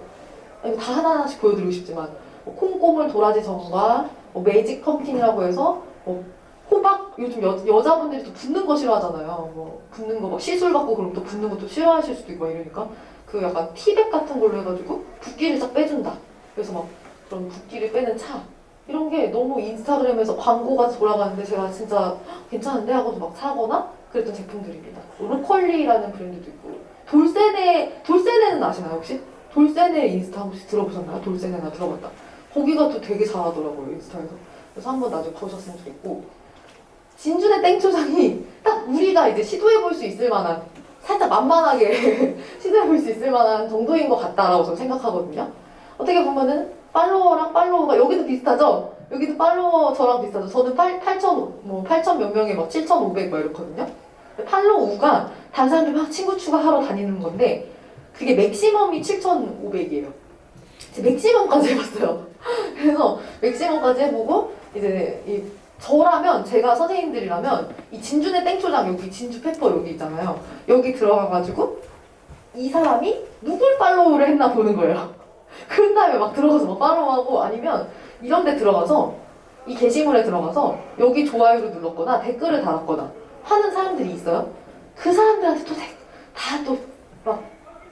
이거 다 하나하나씩 보여드리고 싶지만 뭐 콩고물 도라지 정과, 뭐 매직 펌킨이라고 해서 뭐 호박, 요즘 여자분들이 또 붓는 거 싫어하잖아요. 뭐 붓는 거 막 시술 받고 그럼 또 붓는 것도 싫어하실 수도 있고 막 이러니까 그 약간 티백 같은 걸로 해가지고 붓기를 쫙 빼준다. 그래서 막 그런 붓기를 빼는 차 이런 게 너무 인스타그램에서 광고가 돌아가는데 제가 진짜 괜찮은데 하고서 막 사거나 그랬던 제품들입니다. 로컬리라는 브랜드도 있고, 돌세네는 아시나요 혹시? 돌세네 인스타 혹시 들어보셨나요? 돌세네나 들어봤다. 거기가 또 되게 잘하더라고요 인스타에서. 그래서 한번 나중에 보셨으면 좋겠고, 진준의 땡초장이 딱 우리가 이제 시도해볼 수 있을 만한, 살짝 만만하게 시도해볼 수 있을 만한 정도인 것 같다라고 저는 생각하거든요. 어떻게 보면은 팔로워랑 팔로워가 여기도 비슷하죠? 여기도 팔로워 저랑 비슷하죠? 저는 8천 몇 명에 막 7,500 막 이렇거든요. 팔로우가 다른 사람들 막 친구 추가하러 다니는 건데 그게 맥시멈이 7,500이에요. 맥시멈까지 해봤어요. 그래서 맥시멈까지 해보고 이제 저라면, 제가 선생님들이라면 이 진준의 땡초장 여기 진주 페퍼 여기 있잖아요. 여기 들어가가지고 이 사람이 누굴 팔로우를 했나 보는 거예요. 그런 다음에 막 들어가서 막 팔로우하고, 아니면 이런 데 들어가서 이 게시물에 들어가서 여기 좋아요를 눌렀거나 댓글을 달았거나 하는 사람들이 있어요. 그 사람들한테 또 다 또 막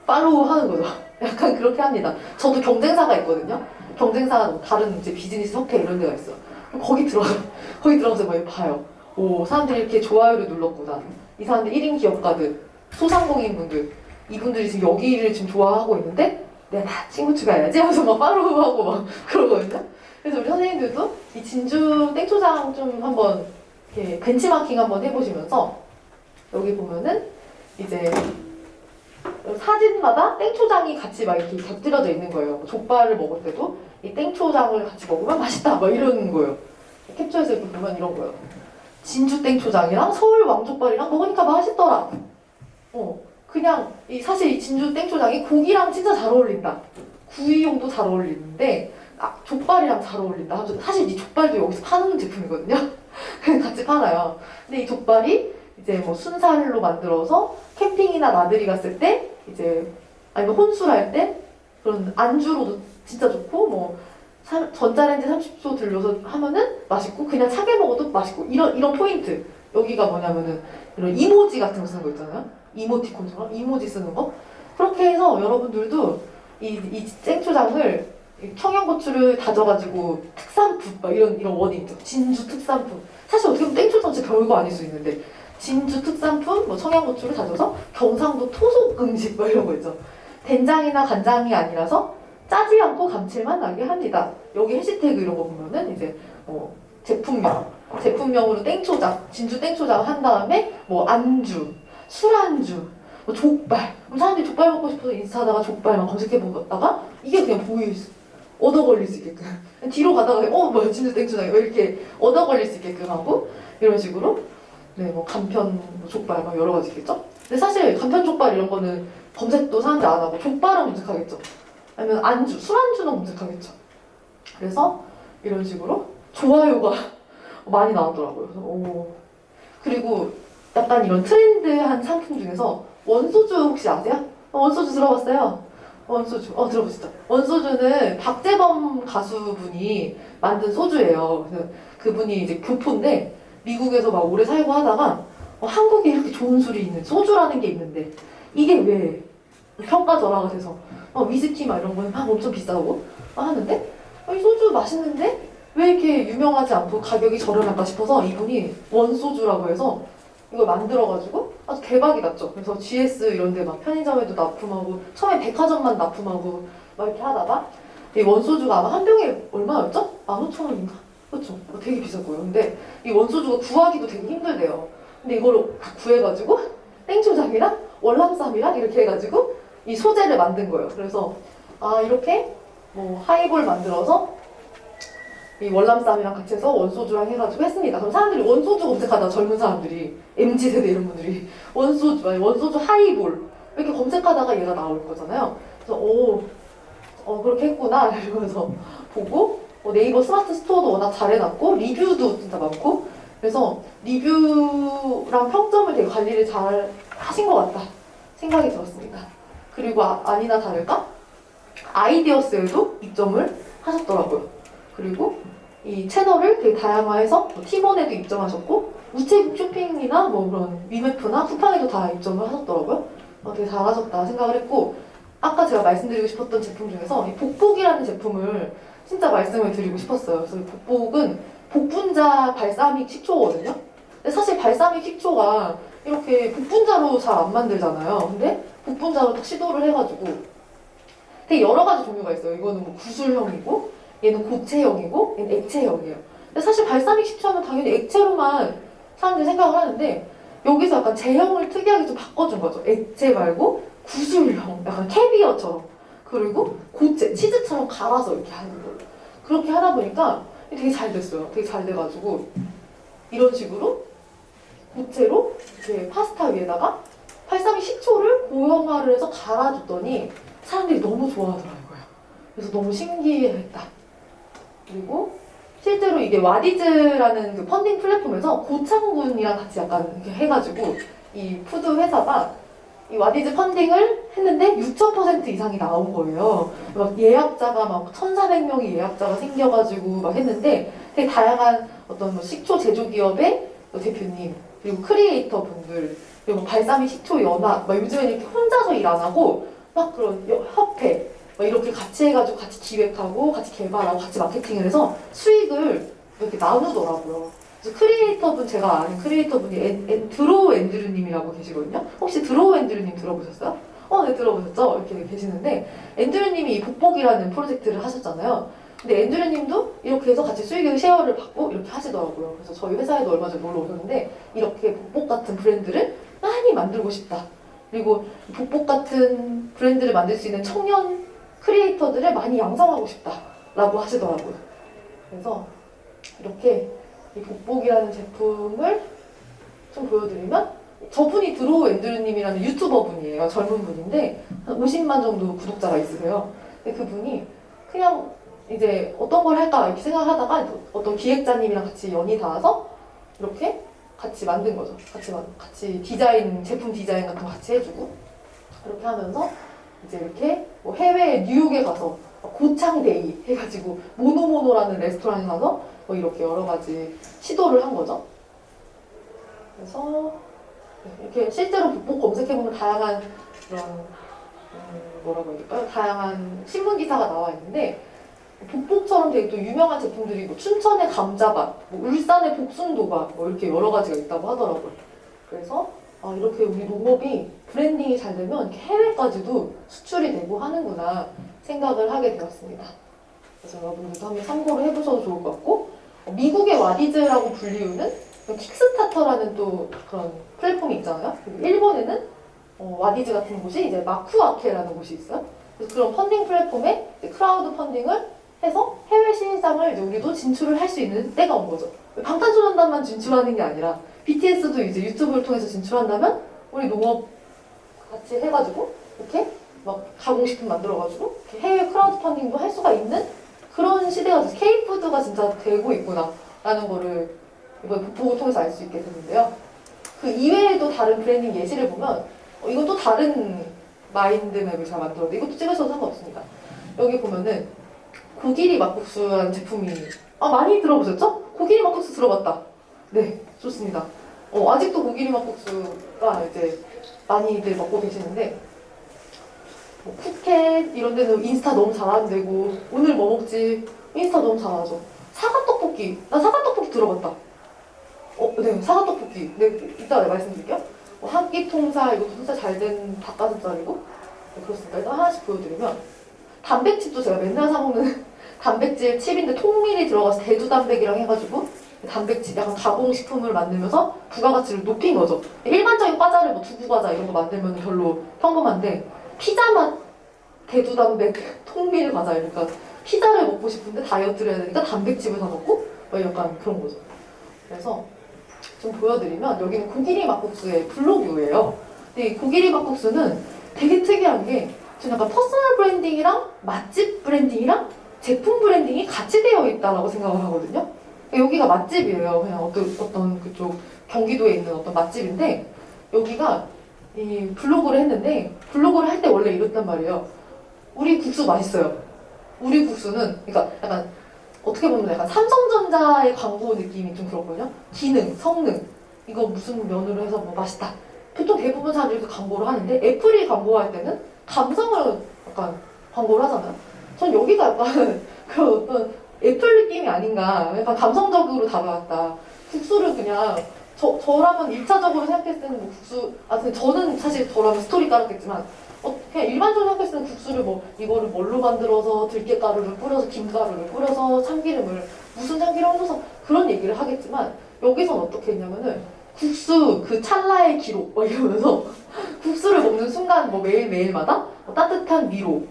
팔로우 하는 거죠. 약간 그렇게 합니다. 저도 경쟁사가 있거든요. 경쟁사가 다른 이제 비즈니스 협회 이런 데가 있어요. 거기 들어가서 막 봐요. 오, 사람들이 이렇게 좋아요를 눌렀구나. 이 사람들 1인 기업가들, 소상공인분들, 이분들이 지금 여기를 지금 좋아하고 있는데 내가 다 친구 추가해야지 하면서 막 팔로우하고 막 그러거든요. 그래서 우리 선생님들도 이 진주 땡초장 좀 한번 이렇게 벤치마킹 한번 해보시면서, 여기 보면은 이제 사진마다 땡초장이 같이 막 이렇게 곁들여져 있는 거예요. 족발을 먹을 때도 이 땡초장을 같이 먹으면 맛있다 막 이러는 거예요. 캡처해서 이렇게 보면 이런 거예요. 진주 땡초장이랑 서울 왕족발이랑 먹으니까 맛있더라. 그냥 사실 이 진주 땡초장이 고기랑 진짜 잘 어울린다. 구이용도 잘 어울리는데 족발이랑 잘 어울린다. 사실 이 족발도 여기서 파는 제품이거든요. 같이 팔아요. 근데 이 족발이 이제 뭐 순살로 만들어서 캠핑이나 나들이 갔을 때 이제 아니면 혼술할 때 그런 안주로도 진짜 좋고, 뭐 전자레인지 30초 들려서 하면은 맛있고 그냥 차게 먹어도 맛있고, 이런 포인트. 여기가 뭐냐면은 이런 이모지 같은 거 쓰는 거 있잖아요. 이모티콘처럼 이모지 쓰는 거. 그렇게 해서 여러분들도 이 땡초장을 청양고추를 다져가지고 특산품 막 이런 워딩 있죠. 진주 특산품. 사실 어떻게 보면 땡초장 진짜 별거 아닐 수 있는데 진주 특산품, 뭐 청양고추를 다져서 경상도 토속 음식 뭐 이런 거 있죠. 된장이나 간장이 아니라서 짜지 않고 감칠맛 나게 합니다. 여기 해시태그 이런 거 보면은 이제 제품명으로 땡초장, 진주 땡초장 한 다음에 뭐 안주, 술안주, 뭐 족발. 그럼 사람들이 족발 먹고 싶어서 인스타다가 족발만 검색해보다가 이게 그냥 얻어 걸릴 수 있게끔 뒤로 가다가 뭐야 진주 땡초장이 왜 이렇게 얻어 걸릴 수 있게끔 하고 이런 식으로 뭐 간편 족발 막 여러 가지 있겠죠? 근데 사실 간편 족발 이런 거는 검색도 사람들이 안 하고 족발은 검색하겠죠. 아니면 안주, 술안주는 검색하겠죠. 그래서 이런 식으로 좋아요가 많이 나왔더라고요. 그래서 그리고 약간 이런 트렌드한 상품 중에서 원소주 혹시 아세요? 원소주 들어봤어요? 원소주 들어보시죠. 원소주는 박재범 가수분이 만든 소주예요. 그래서 그분이 이제 교포인데 미국에서 막 오래 살고 하다가 한국에 이렇게 좋은 술이 있는 소주라는 게 있는데 이게 왜 평가절하가 돼서 위스키 막 이런 거는 막 엄청 비싸고 하는데 이 소주 맛있는데 왜 이렇게 유명하지 않고 가격이 저렴할까 싶어서 이분이 원소주라고 해서 이걸 만들어가지고 아주 대박이 났죠. 그래서 GS 이런 데 막 편의점에도 납품하고 처음에 백화점만 납품하고 막 이렇게 하다가 이 원소주가 아마 한 병에 얼마였죠? 15,000원인가? 그렇죠. 되게 비쌌고요. 근데 이 원소주가 구하기도 되게 힘들대요. 근데 이거를 다 구해가지고 땡초장이랑 월남쌈이랑 이렇게 해가지고 이 소재를 만든 거예요. 그래서 이렇게 뭐 하이볼 만들어서 이 월남쌈이랑 같이 해서 원소주랑 해가지고 했습니다. 그럼 사람들이 원소주 검색하다 젊은 사람들이 MZ세대 이런 분들이 원소주 하이볼 이렇게 검색하다가 얘가 나올 거잖아요. 그래서 그렇게 했구나 이러면서 보고 네이버 스마트 스토어도 워낙 잘 해놨고 리뷰도 진짜 많고 그래서 리뷰랑 평점을 되게 관리를 잘 하신 것 같다 생각이 들었습니다. 그리고 아니나 다를까 아이디어스에도 입점을 하셨더라고요. 그리고 이 채널을 되게 다양화해서 팀원에도 입점하셨고 우체국 쇼핑이나 뭐 그런 위메프나 쿠팡에도 다 입점을 하셨더라고요. 되게 잘하셨다 생각을 했고 아까 제가 말씀드리고 싶었던 제품 중에서 이 복복이라는 제품을 진짜 말씀을 드리고 싶었어요. 그래서 이 복복은 복분자 발사믹 식초거든요. 근데 사실 발사믹 식초가 이렇게 복분자로 잘 안 만들잖아요. 근데 복분자로 딱 시도를 해가지고 되게 여러 가지 종류가 있어요. 이거는 뭐 구슬형이고 얘는 고체형이고 얘는 액체형이에요. 근데 사실 발사믹 식초하면 당연히 액체로만 사람들이 생각을 하는데 여기서 약간 제형을 특이하게 좀 바꿔준 거죠. 액체 말고 구슬형, 약간 캐비어처럼 그리고 고체, 치즈처럼 갈아서 이렇게 하는 걸로 그렇게 하다 보니까 되게 잘 됐어요. 되게 잘 돼가지고 이런 식으로 고체로 이렇게 파스타 위에다가 발사믹 식초를 고형화를 해서 갈아줬더니 사람들이 너무 좋아하더라고요. 그래서 너무 신기했다. 그리고 실제로 이게 와디즈라는 그 펀딩 플랫폼에서 고창군이랑 같이 약간 이렇게 해가지고 이 푸드 회사가 이 와디즈 펀딩을 했는데 6,000% 이상이 나온 거예요. 막 예약자가 막 1,400명이 예약자가 생겨가지고 막 했는데 되게 다양한 어떤 뭐 식초 제조 기업의 대표님 그리고 크리에이터 분들 그리고 발사믹 식초 연합 막 요즘에는 이렇게 혼자서 일 안 하고 막 그런 협회 막 이렇게 같이 해가지고 같이 기획하고 같이 개발하고 같이 마케팅을 해서 수익을 이렇게 나누더라고요. 그래서 크리에이터분 제가 아는 크리에이터분이 드로우 앤드류님이라고 계시거든요. 혹시 드로우 앤드류님 들어보셨어요? 네 들어보셨죠? 이렇게 계시는데 앤드류님이 이 복복이라는 프로젝트를 하셨잖아요. 근데 앤드류님도 이렇게 해서 같이 수익을 쉐어를 받고 이렇게 하시더라고요. 그래서 저희 회사에도 얼마 전에 놀러 오셨는데 이렇게 복복 같은 브랜드를 많이 만들고 싶다. 그리고 복복 같은 브랜드를 만들 수 있는 청년 크리에이터들을 많이 양성하고 싶다라고 하시더라고요. 그래서 이렇게 이 복복이라는 제품을 좀 보여드리면 저분이 드로우 앤드류님이라는 유튜버 분이에요. 젊은 분인데 한 50만 정도 구독자가 있으세요. 근데 그분이 그냥 이제 어떤 걸 할까 이렇게 생각하다가 어떤 기획자님이랑 같이 연이 닿아서 이렇게 같이 만든 거죠. 같이 디자인, 제품 디자인 같은 거 같이 해주고 이렇게 하면서 이제 이렇게 뭐 해외 뉴욕에 가서 고창데이 해가지고 모노모노라는 레스토랑에 가서 뭐 이렇게 여러 가지 시도를 한 거죠. 그래서 이렇게 실제로 복복 검색해보면 다양한 그런 뭐라고 해야 될까요? 다양한 신문 기사가 나와 있는데 복복처럼 되게 또 유명한 제품들이 뭐 춘천의 감자밭, 뭐 울산의 복숭도밭 뭐 이렇게 여러 가지가 있다고 하더라고요. 그래서 이렇게 우리 농업이 브랜딩이 잘 되면 이렇게 해외까지도 수출이 되고 하는구나 생각을 하게 되었습니다. 그래서 여러분들도 한번 참고를 해보셔도 좋을 것 같고, 미국의 와디즈라고 불리우는 킥스타터라는 또 그런 플랫폼이 있잖아요. 그리고 일본에는 와디즈 같은 곳이 이제 마쿠아케라는 곳이 있어요. 그래서 그런 펀딩 플랫폼에 크라우드 펀딩을 해서 해외 시장을 이제 우리도 진출을 할 수 있는 때가 온 거죠. 방탄소년단만 진출하는 게 아니라 BTS도 이제 유튜브를 통해서 진출한다면 우리 농업 같이 해가지고 이렇게 막 가공식품 만들어가지고 이렇게 해외 크라우드 펀딩도 할 수가 있는 그런 시대가 돼서 K푸드가 진짜 되고 있구나 라는 거를 이번 보고 통해서 알 수 있게 됐는데요. 그 이외에도 다른 브랜딩 예시를 보면 이건 또 다른 마인드맵을 잘 만들었는데 이것도 찍으셔도 상관없습니다. 여기 보면은 고기리 막국수라는 제품이 많이 들어보셨죠? 고기리 막국수 들어봤다. 네, 좋습니다. 아직도 고기리 막국수가 이제 많이들 먹고 계시는데 뭐 푸켓 이런 데는 인스타 너무 잘하는 데고 오늘 뭐 먹지? 인스타 너무 잘하죠. 사과떡볶이. 나 사과떡볶이 들어봤다. 네, 사과떡볶이. 네, 이따 말씀드릴게요. 한 끼 통사 이거 진짜 잘 된 닭가슴살이고 네, 그렇습니다. 일단 하나씩 보여드리면 단백질도 제가 맨날 사 먹는 단백질 칩인데 통밀이 들어가서 대두 단백이랑 해가지고 단백질 약간 가공식품을 만들면서 부가가치를 높인 거죠. 일반적인 과자를 뭐 두부 과자 이런 거 만들면 별로 평범한데 피자 맛 대두 단백 통밀 과자 이러니까 피자를 먹고 싶은데 다이어트를 해야 되니까 단백질을 사 먹고 뭐 약간 그런 거죠. 그래서 좀 보여드리면 여기는 고기리 막국수의 블로그예요. 근데 이 고기리 막국수는 되게 특이한 게 좀 약간 퍼스널 브랜딩이랑 맛집 브랜딩이랑 제품 브랜딩이 같이 되어 있다라고 생각을 하거든요. 여기가 맛집이에요. 그냥 어떤 그쪽 경기도에 있는 어떤 맛집인데 여기가 이 블로그를 했는데 블로그를 할 때 원래 이랬단 말이에요. 우리 국수 맛있어요. 우리 국수는 그러니까 약간 어떻게 보면 약간 삼성전자의 광고 느낌이 좀 그렇거든요. 기능, 성능 이거 무슨 면으로 해서 뭐 맛있다. 보통 대부분 사람들이 그 광고를 하는데 애플이 광고할 때는 감성을 약간 광고를 하잖아요. 전 여기가 약간 그 어떤 애플 느낌이 아닌가. 약간 감성적으로 다가왔다. 국수를 그냥 저라면 1차적으로 생각했을 때는 뭐 국수 근데 저는 사실 저라면 스토리 깔았겠지만 그냥 일반적으로 생각했을 때는 국수를 뭐 이거를 뭘로 만들어서 들깨가루를 뿌려서 김가루를 뿌려서 참기름을 무슨 참기름 얹어서 그런 얘기를 하겠지만 여기선 어떻게 했냐면은 국수 그 찰나의 기록 막 이러면서 국수를 먹는 순간 뭐 매일매일마다 따뜻한 위로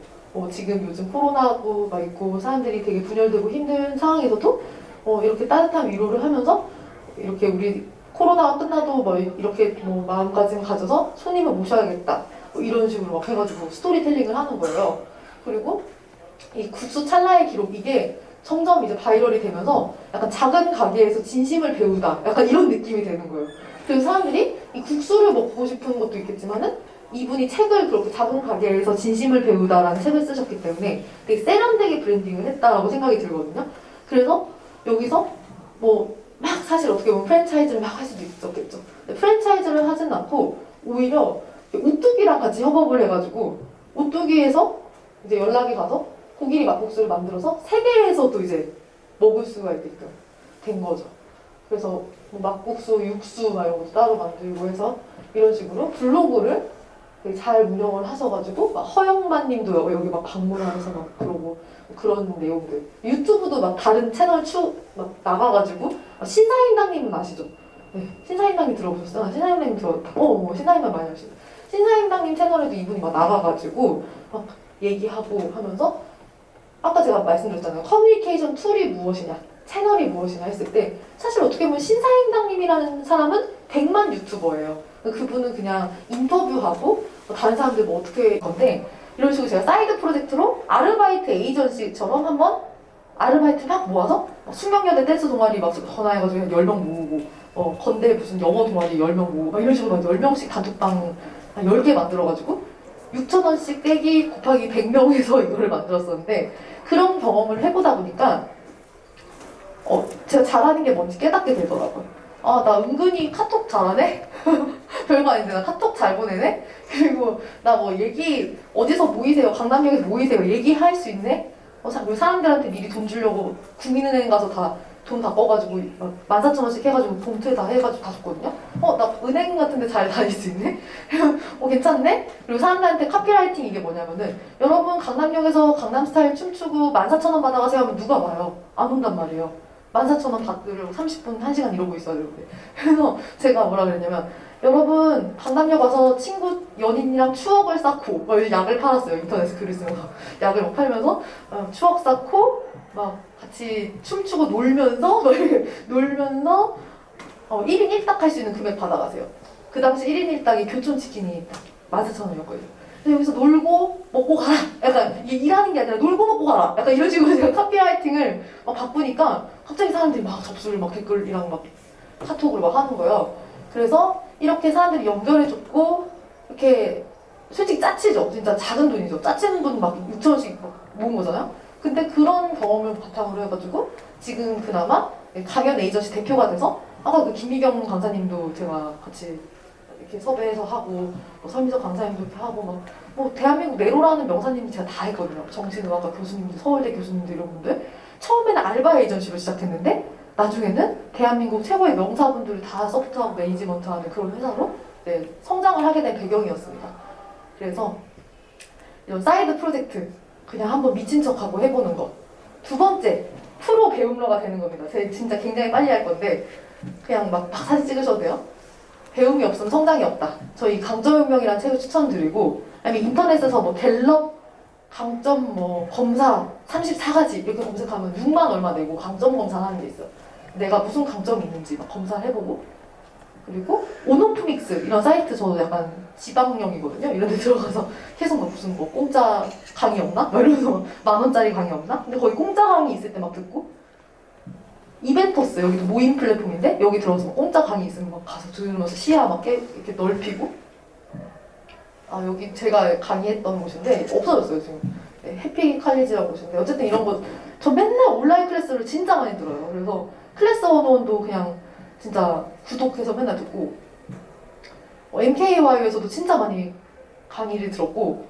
지금 요즘 코로나고 막 있고 사람들이 되게 분열되고 힘든 상황에서도 이렇게 따뜻한 위로를 하면서 이렇게 우리 코로나가 끝나도 뭐 이렇게 뭐 마음가짐 가져서 손님을 모셔야겠다 뭐 이런 식으로 막 해가지고 스토리텔링을 하는 거예요. 그리고 이 국수 찰나의 기록 이게 점점 이제 바이럴이 되면서 약간 작은 가게에서 진심을 배우다 약간 이런 느낌이 되는 거예요. 그래서 사람들이 이 국수를 먹고 싶은 것도 있겠지만은 이분이 책을 그렇게 작은 가게에서 진심을 배우다라는 책을 쓰셨기 때문에 되게 세련되게 브랜딩을 했다라고 생각이 들거든요. 그래서 여기서 뭐 막 사실 어떻게 보면 프랜차이즈를 막 할 수도 있었겠죠. 근데 프랜차이즈를 하진 않고 오히려 오뚜기랑 같이 협업을 해가지고 오뚜기에서 이제 연락이 가서 고기리 막국수를 만들어서 세계에서도 이제 먹을 수가 있게끔 된 거죠. 그래서 뭐 막국수, 육수 막 이런 것도 따로 만들고 해서 이런 식으로 블로그를 되게 잘 운영을 하셔가지고 막 허영만님도 여기 막 방문하면서 막 그러고 그런 내용들 유튜브도 막 다른 채널 막 나가가지고 신사임당님은 아시죠? 네, 신사임당님 들어보셨어요? 신사임당님 들어봤다. 신사임당 많이 아시죠? 신사임당님 채널에도 이분이 막 나가가지고 막 얘기하고 하면서 아까 제가 말씀드렸잖아요. 커뮤니케이션 툴이 무엇이냐, 채널이 무엇이냐 했을 때 사실 어떻게 보면 신사임당님이라는 사람은 100만 유튜버예요. 그분은 그냥 인터뷰하고 다른 사람들 뭐 어떻게 할 건데 이런 식으로 제가 사이드 프로젝트로 아르바이트 에이전시처럼 한번 아르바이트 막 모아서 숙명여대 댄스 동아리 막 전화해가지고 10명 모으고 건대 무슨 영어 동아리 10명 모으고 막 이런 식으로 막 10명씩 단톡방 10개 만들어가지고 6,000원씩 떼기 곱하기 100명에서 이거를 만들었었는데 그런 경험을 해보다 보니까 제가 잘하는 게 뭔지 깨닫게 되더라고요. 나 은근히 카톡 잘하네? 별거 아닌데 나 카톡 잘 보내네? 그리고 나 뭐 얘기 어디서 모이세요? 강남역에서 모이세요? 얘기할 수 있네? 우리 사람들한테 미리 돈 주려고 국민은행 가서 다 돈 다 꺼가지고 14,000원씩 해가지고 봉투에 다 해가지고 다 줬거든요. 나 은행 같은데 잘 다닐 수 있네? 괜찮네? 그리고 사람들한테 카피라이팅 이게 뭐냐면은 여러분 강남역에서 강남스타일 춤추고 14,000원 받아가세요 하면 누가 와요? 안 온단 말이에요. 14,000원 받으려고 30분, 1시간 이러고 있어야 되는데. 그래서 제가 뭐라 그랬냐면 여러분 강남역 와서 친구 연인이랑 추억을 쌓고 막 약을 팔았어요. 인터넷에 글을 쓰면서 약을 막 팔면서 추억 쌓고 막 같이 춤추고 놀면서 막 이렇게 놀면서 1인 1닭 할 수 있는 금액 받아가세요. 그 당시 1인 1닭이 교촌치킨이 딱 14,000원이었거든요. 여기서 놀고 먹고 가라. 약간 일하는 게 아니라 놀고 먹고 가라. 약간 이런 식으로 제가 카피라이팅을 막 바꾸니까 갑자기 사람들이 막 접수를 막 댓글이랑 막 카톡으로 막 하는 거예요. 그래서 이렇게 사람들이 연결해줬고 이렇게 솔직히 짜치죠. 진짜 작은 돈이죠. 짜치는 돈 막 6,000원씩 막 모은 거잖아요. 근데 그런 경험을 바탕으로 해가지고 지금 그나마 강연 에이전시 대표가 돼서 아까 그 김미경 강사님도 제가 같이 이렇게 섭외해서 하고 뭐 설미석 강사님도 이렇게 하고 뭐 대한민국 네로라는 명사님이 제가 다 했거든요. 정신의학과 교수님들, 서울대 교수님들 이런 분들 처음에는 알바 에이전시로 시작했는데 나중에는 대한민국 최고의 명사분들을 다 소프트하고 매니지먼트하는 그런 회사로 성장을 하게 된 배경이었습니다. 그래서 이런 사이드 프로젝트 그냥 한번 미친 척하고 해보는 거. 두 번째, 프로 배움러가 되는 겁니다. 제가 진짜 굉장히 빨리 할 건데 그냥 막 사진 찍으셔도 돼요. 배움이 없으면 성장이 없다. 저희 강점혁명이라는 책을 추천드리고 아니면 인터넷에서 뭐 갤럽 강점 뭐 검사 34가지 이렇게 검색하면 6만 얼마 내고 강점 검사하는 게 있어요. 내가 무슨 강점이 있는지 막 검사를 해보고 그리고 온오프믹스 이런 사이트 저도 약간 지방령이거든요. 이런 데 들어가서 계속 막 무슨 뭐 공짜 강의 없나? 막 이러면서 10,000원짜리 강의 없나? 근데 거기 공짜 강의 있을 때 막 듣고 이벤터스 여기도 모임 플랫폼인데 여기 들어가서 공짜 강의 있으면 막 가서 들으면서 시야 막 이렇게 넓히고 여기 제가 강의했던 곳인데 없어졌어요 지금. 해피 칼리지라고 곳인데 어쨌든 이런 거 저 맨날 온라인 클래스를 진짜 많이 들어요. 그래서 클래스 101도 그냥 진짜 구독해서 맨날 듣고 MKY에서도 진짜 많이 강의를 들었고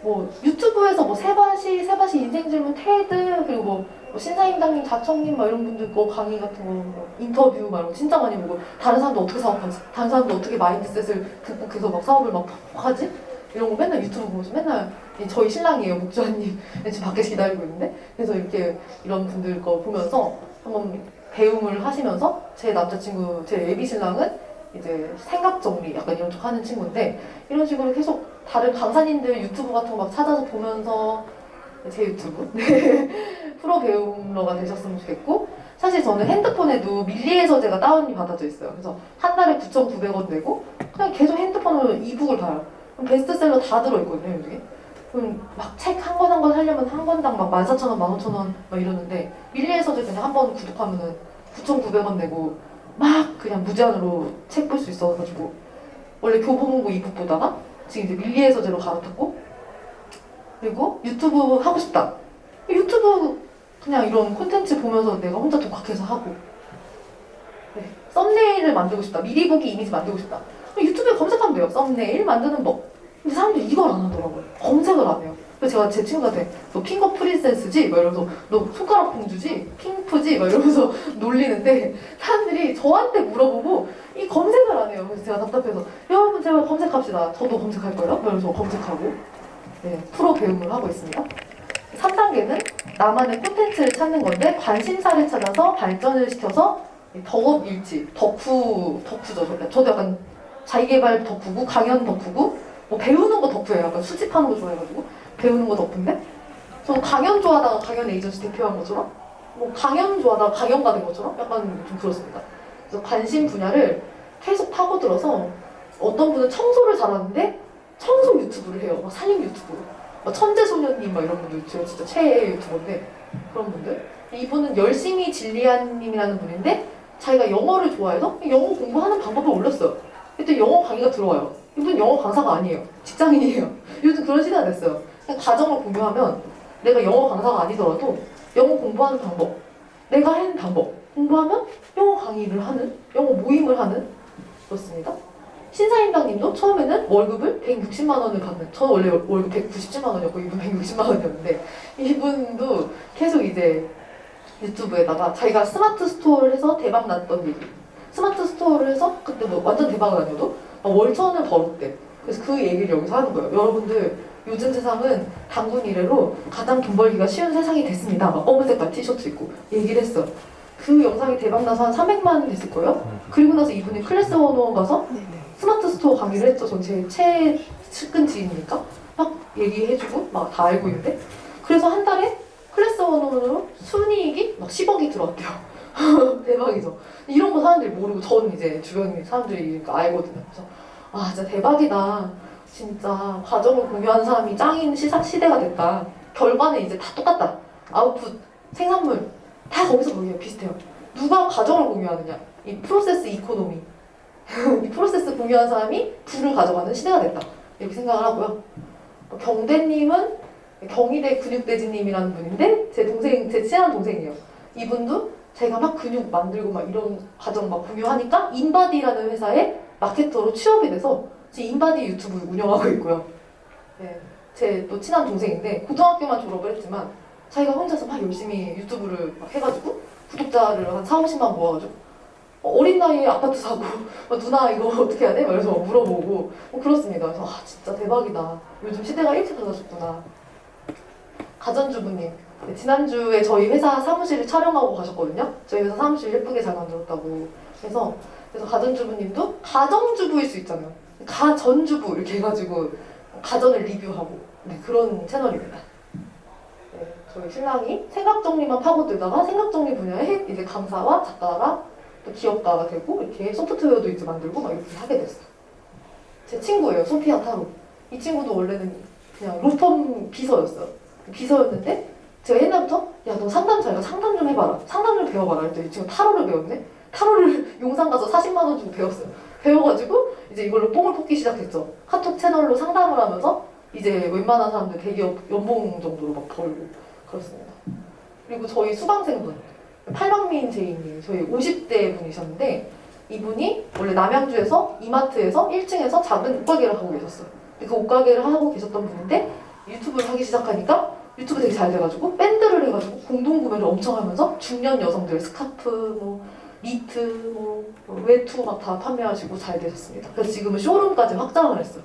뭐 유튜브에서 뭐 세바시 인생 질문 테드 그리고 뭐 신사임당님 자청님 막 이런 분들 거 강의 같은 거 뭐 인터뷰 막 이런 거 진짜 많이 보고 다른 사람도 어떻게 사업하지? 다른 사람도 어떻게 마인드셋을 극복해서 막 사업을 막 하지? 이런 거 맨날 유튜브 보면서 맨날 저희 신랑이에요 목주환님 지금 밖에서 기다리고 있는데 그래서 이렇게 이런 분들 거 보면서 한번 배움을 하시면서 제 남자친구 제 예비 신랑은 이제 생각 정리 약간 이런 쪽 하는 친구인데 이런 식으로 계속 다른 강사님들 유튜브 같은 거 막 찾아서 보면서 제 유튜브 프로 배움러가 되셨으면 좋겠고 사실 저는 핸드폰에도 밀리에서 제가 다운이 받아져 있어요. 그래서 한 달에 9,900원 내고 그냥 계속 핸드폰으로 이북을 봐요. 그럼 베스트셀러 다 들어있거든요 요즘에. 그럼 막 책 한 권 한 권 하려면 한 권당 막 14,000원, 15,000원 막 이러는데 밀리에서도 그냥 한 번 구독하면은 9,900원 내고 막 그냥 무제한으로 책 볼 수 있어가지고 원래 교보문고 이북 보다가 지금 이제 밀리에서제로 갈아탔고 그리고 유튜브 하고 싶다. 유튜브 그냥 이런 콘텐츠 보면서 내가 혼자 독학해서 하고 썸네일을 만들고 싶다. 미리 보기 이미지 만들고 싶다. 유튜브에 검색하면 돼요. 썸네일 만드는 법. 근데 사람들이 이걸 안 하더라고요. 검색을 안 해요. 그래서 제가 제 친구한테 너 핑거 프린세스지? 막 이러면서 너 손가락 공주지? 핑프지? 막 이러면서 놀리는데 사람들이 저한테 물어보고 이 검색을 안 해요. 그래서 제가 답답해서 여러분 제발 검색합시다. 저도 검색할 거예요. 그래서 검색하고 프로 배움을 하고 있습니다. 3단계는 나만의 콘텐츠를 찾는 건데 관심사를 찾아서 발전을 시켜서 덕업일치, 덕후죠. 저도 약간 자기개발 덕후고 강연 덕후고 뭐 배우는 거 덕후예요. 약간 수집하는 거 좋아해가지고 배우는 거 덕후인데 저는 강연 좋아하다가 강연 에이전시 대표한 것처럼 뭐 강연 좋아하다가 강연가 된 것처럼 약간 좀 그렇습니다. 그래서 관심 분야를 계속 파고들어서 어떤 분은 청소를 잘하는데 청소 유튜브를 해요. 막 살림 유튜브. 막 천재소년님 막 이런 분들 제가 진짜 최애 유튜버인데 그런 분들. 이분은 열심히 진리안님이라는 분인데 자기가 영어를 좋아해서 영어 공부하는 방법을 올렸어요. 그때 영어 강의가 들어와요. 이분 영어 강사가 아니에요. 직장인이에요. 요즘 그런 시대가 됐어요. 그냥 가정을 공유하면 내가 영어 강사가 아니더라도 영어 공부하는 방법, 내가 하는 방법 공부하면 영어 강의를 하는, 영어 모임을 하는 그렇습니다. 신사임당님도 처음에는 월급을 160만 원을 받는, 저는 원래 월급 197만 원이었고 이분 160만 원이었는데 이분도 계속 이제 유튜브에다가 자기가 스마트 스토어를 해서 대박 났던 얘기. 스마트 스토어를 해서 그때 뭐 완전 대박은 아니어도 막 월천을 벌었대. 그래서 그 얘기를 여기서 하는 거예요. 여러분들 요즘 세상은 당군 이래로 가장 돈 벌기가 쉬운 세상이 됐습니다. 막 검은 색깔 티셔츠 입고 얘기를 했어. 그 영상이 대박 나서 한 300만 됐을 거예요. 그리고 나서 이분이 클래스 101 가서 스마트 스토어 강의를 했죠. 전 제 최측근 지인이니까 막 얘기해주고 막 다 알고 있는데 그래서 한 달에 클래스 101으로 순이익이 막 10억이 들어왔대요. 대박이죠. 이런 거 사람들이 모르고 전 이제 주변 사람들이 알거든요. 그래서 아 진짜 대박이다. 진짜 과정을 공유하는 사람이 짱인 시대가 됐다. 결과는 이제 다 똑같다. 아웃풋, 생산물 다 거기서 거기에 비슷해요. 누가 과정을 공유하느냐. 이 프로세스 이코노미. 이 프로세스 공유하는 사람이 부를 가져가는 시대가 됐다. 이렇게 생각을 하고요. 경대님은 경희대 근육대지님이라는 분인데 제 친한 동생이에요. 이분도 제가 막 근육 만들고 막 이런 과정 막 공유하니까 인바디라는 회사에 마케터로 취업이 돼서 지금 인바디 유튜브 운영하고 있고요. 네, 제 또 친한 동생인데 고등학교만 졸업을 했지만 자기가 혼자서 막 열심히 유튜브를 막 해가지고 구독자를 한 4, 50만 모아가지고 어린 나이에 아파트 사고 누나 이거 어떻게 해야 돼? 그래서 물어보고 그렇습니다. 그래서 아 진짜 대박이다. 요즘 시대가 일찍 달라졌구나. 가전주부님 네, 지난주에 저희 회사 사무실을 촬영하고 가셨거든요. 저희 회사 사무실 예쁘게 잘 만들었다고 해서 그래서 가전주부님도 가정주부일 수 있잖아요. 가전주부 이렇게 해가지고 가전을 리뷰하고 네, 그런 채널입니다. 네, 저희 신랑이 생각정리만 파고들다가 생각정리 분야에 이제 강사와 작가라 또 기업가가 되고 이렇게 소프트웨어도 이제 만들고 막 이렇게 하게 됐어요. 제 친구예요. 소피아 타로. 이 친구도 원래는 그냥 로펌 비서였어요. 비서였는데 제가 옛날부터 야 너 상담 잘가 상담 좀 해봐라. 상담 좀 배워봐라. 했더니 지금 타로를 배웠네. 타로를 용산 가서 40만 원 주고 배웠어요. 배워가지고 이제 이걸로 뽕을 뽑기 시작했죠. 카톡 채널로 상담을 하면서 이제 웬만한 사람들 대기업 연봉 정도로 막 벌고 그렇습니다. 그리고 저희 수강생분 팔방미인 제이님 저희 50대 분이셨는데 이분이 원래 남양주에서 이마트에서 1층에서 작은 옷가게를 하고 계셨어요. 그 옷가게를 하고 계셨던 분인데 유튜브를 하기 시작하니까 유튜브 되게 잘 돼가지고 밴드를 해가지고 공동구매를 엄청 하면서 중년 여성들 스카프, 뭐 니트, 뭐 외투 막 다 판매하시고 잘 되셨습니다. 그래서 지금은 쇼룸까지 확장을 했어요.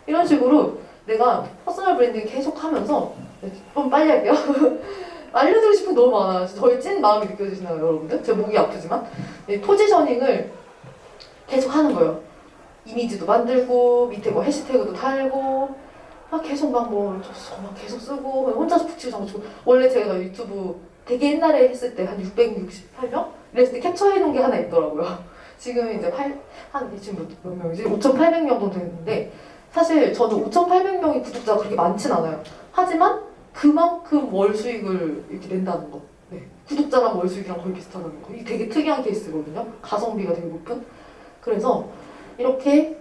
이런 식으로 내가 퍼스널 브랜딩 계속 하면서 좀 빨리 할게요. 알려드리고 싶은 게 너무 많아요. 저희 찐 마음이 느껴지시나요, 여러분들? 제 목이 아프지만 포지셔닝을 계속 하는 거예요. 이미지도 만들고 밑에 뭐 해시태그도 달고 막 계속 막 계속 쓰고 혼자서 북치고 장구치고 원래 제가 유튜브 되게 옛날에 했을 때 한 668명? 이랬을 때 캡처해놓은 게 하나 있더라고요. 지금 이제 지금 몇 명이지? 5,800명 정도 됐는데 사실 저는 5,800명이 구독자가 그렇게 많진 않아요. 하지만 그만큼 월 수익을 이렇게 낸다는 거. 네. 구독자랑 월 수익이랑 거의 비슷하다는 거. 이게 되게 특이한 케이스거든요. 가성비가 되게 높은. 그래서 이렇게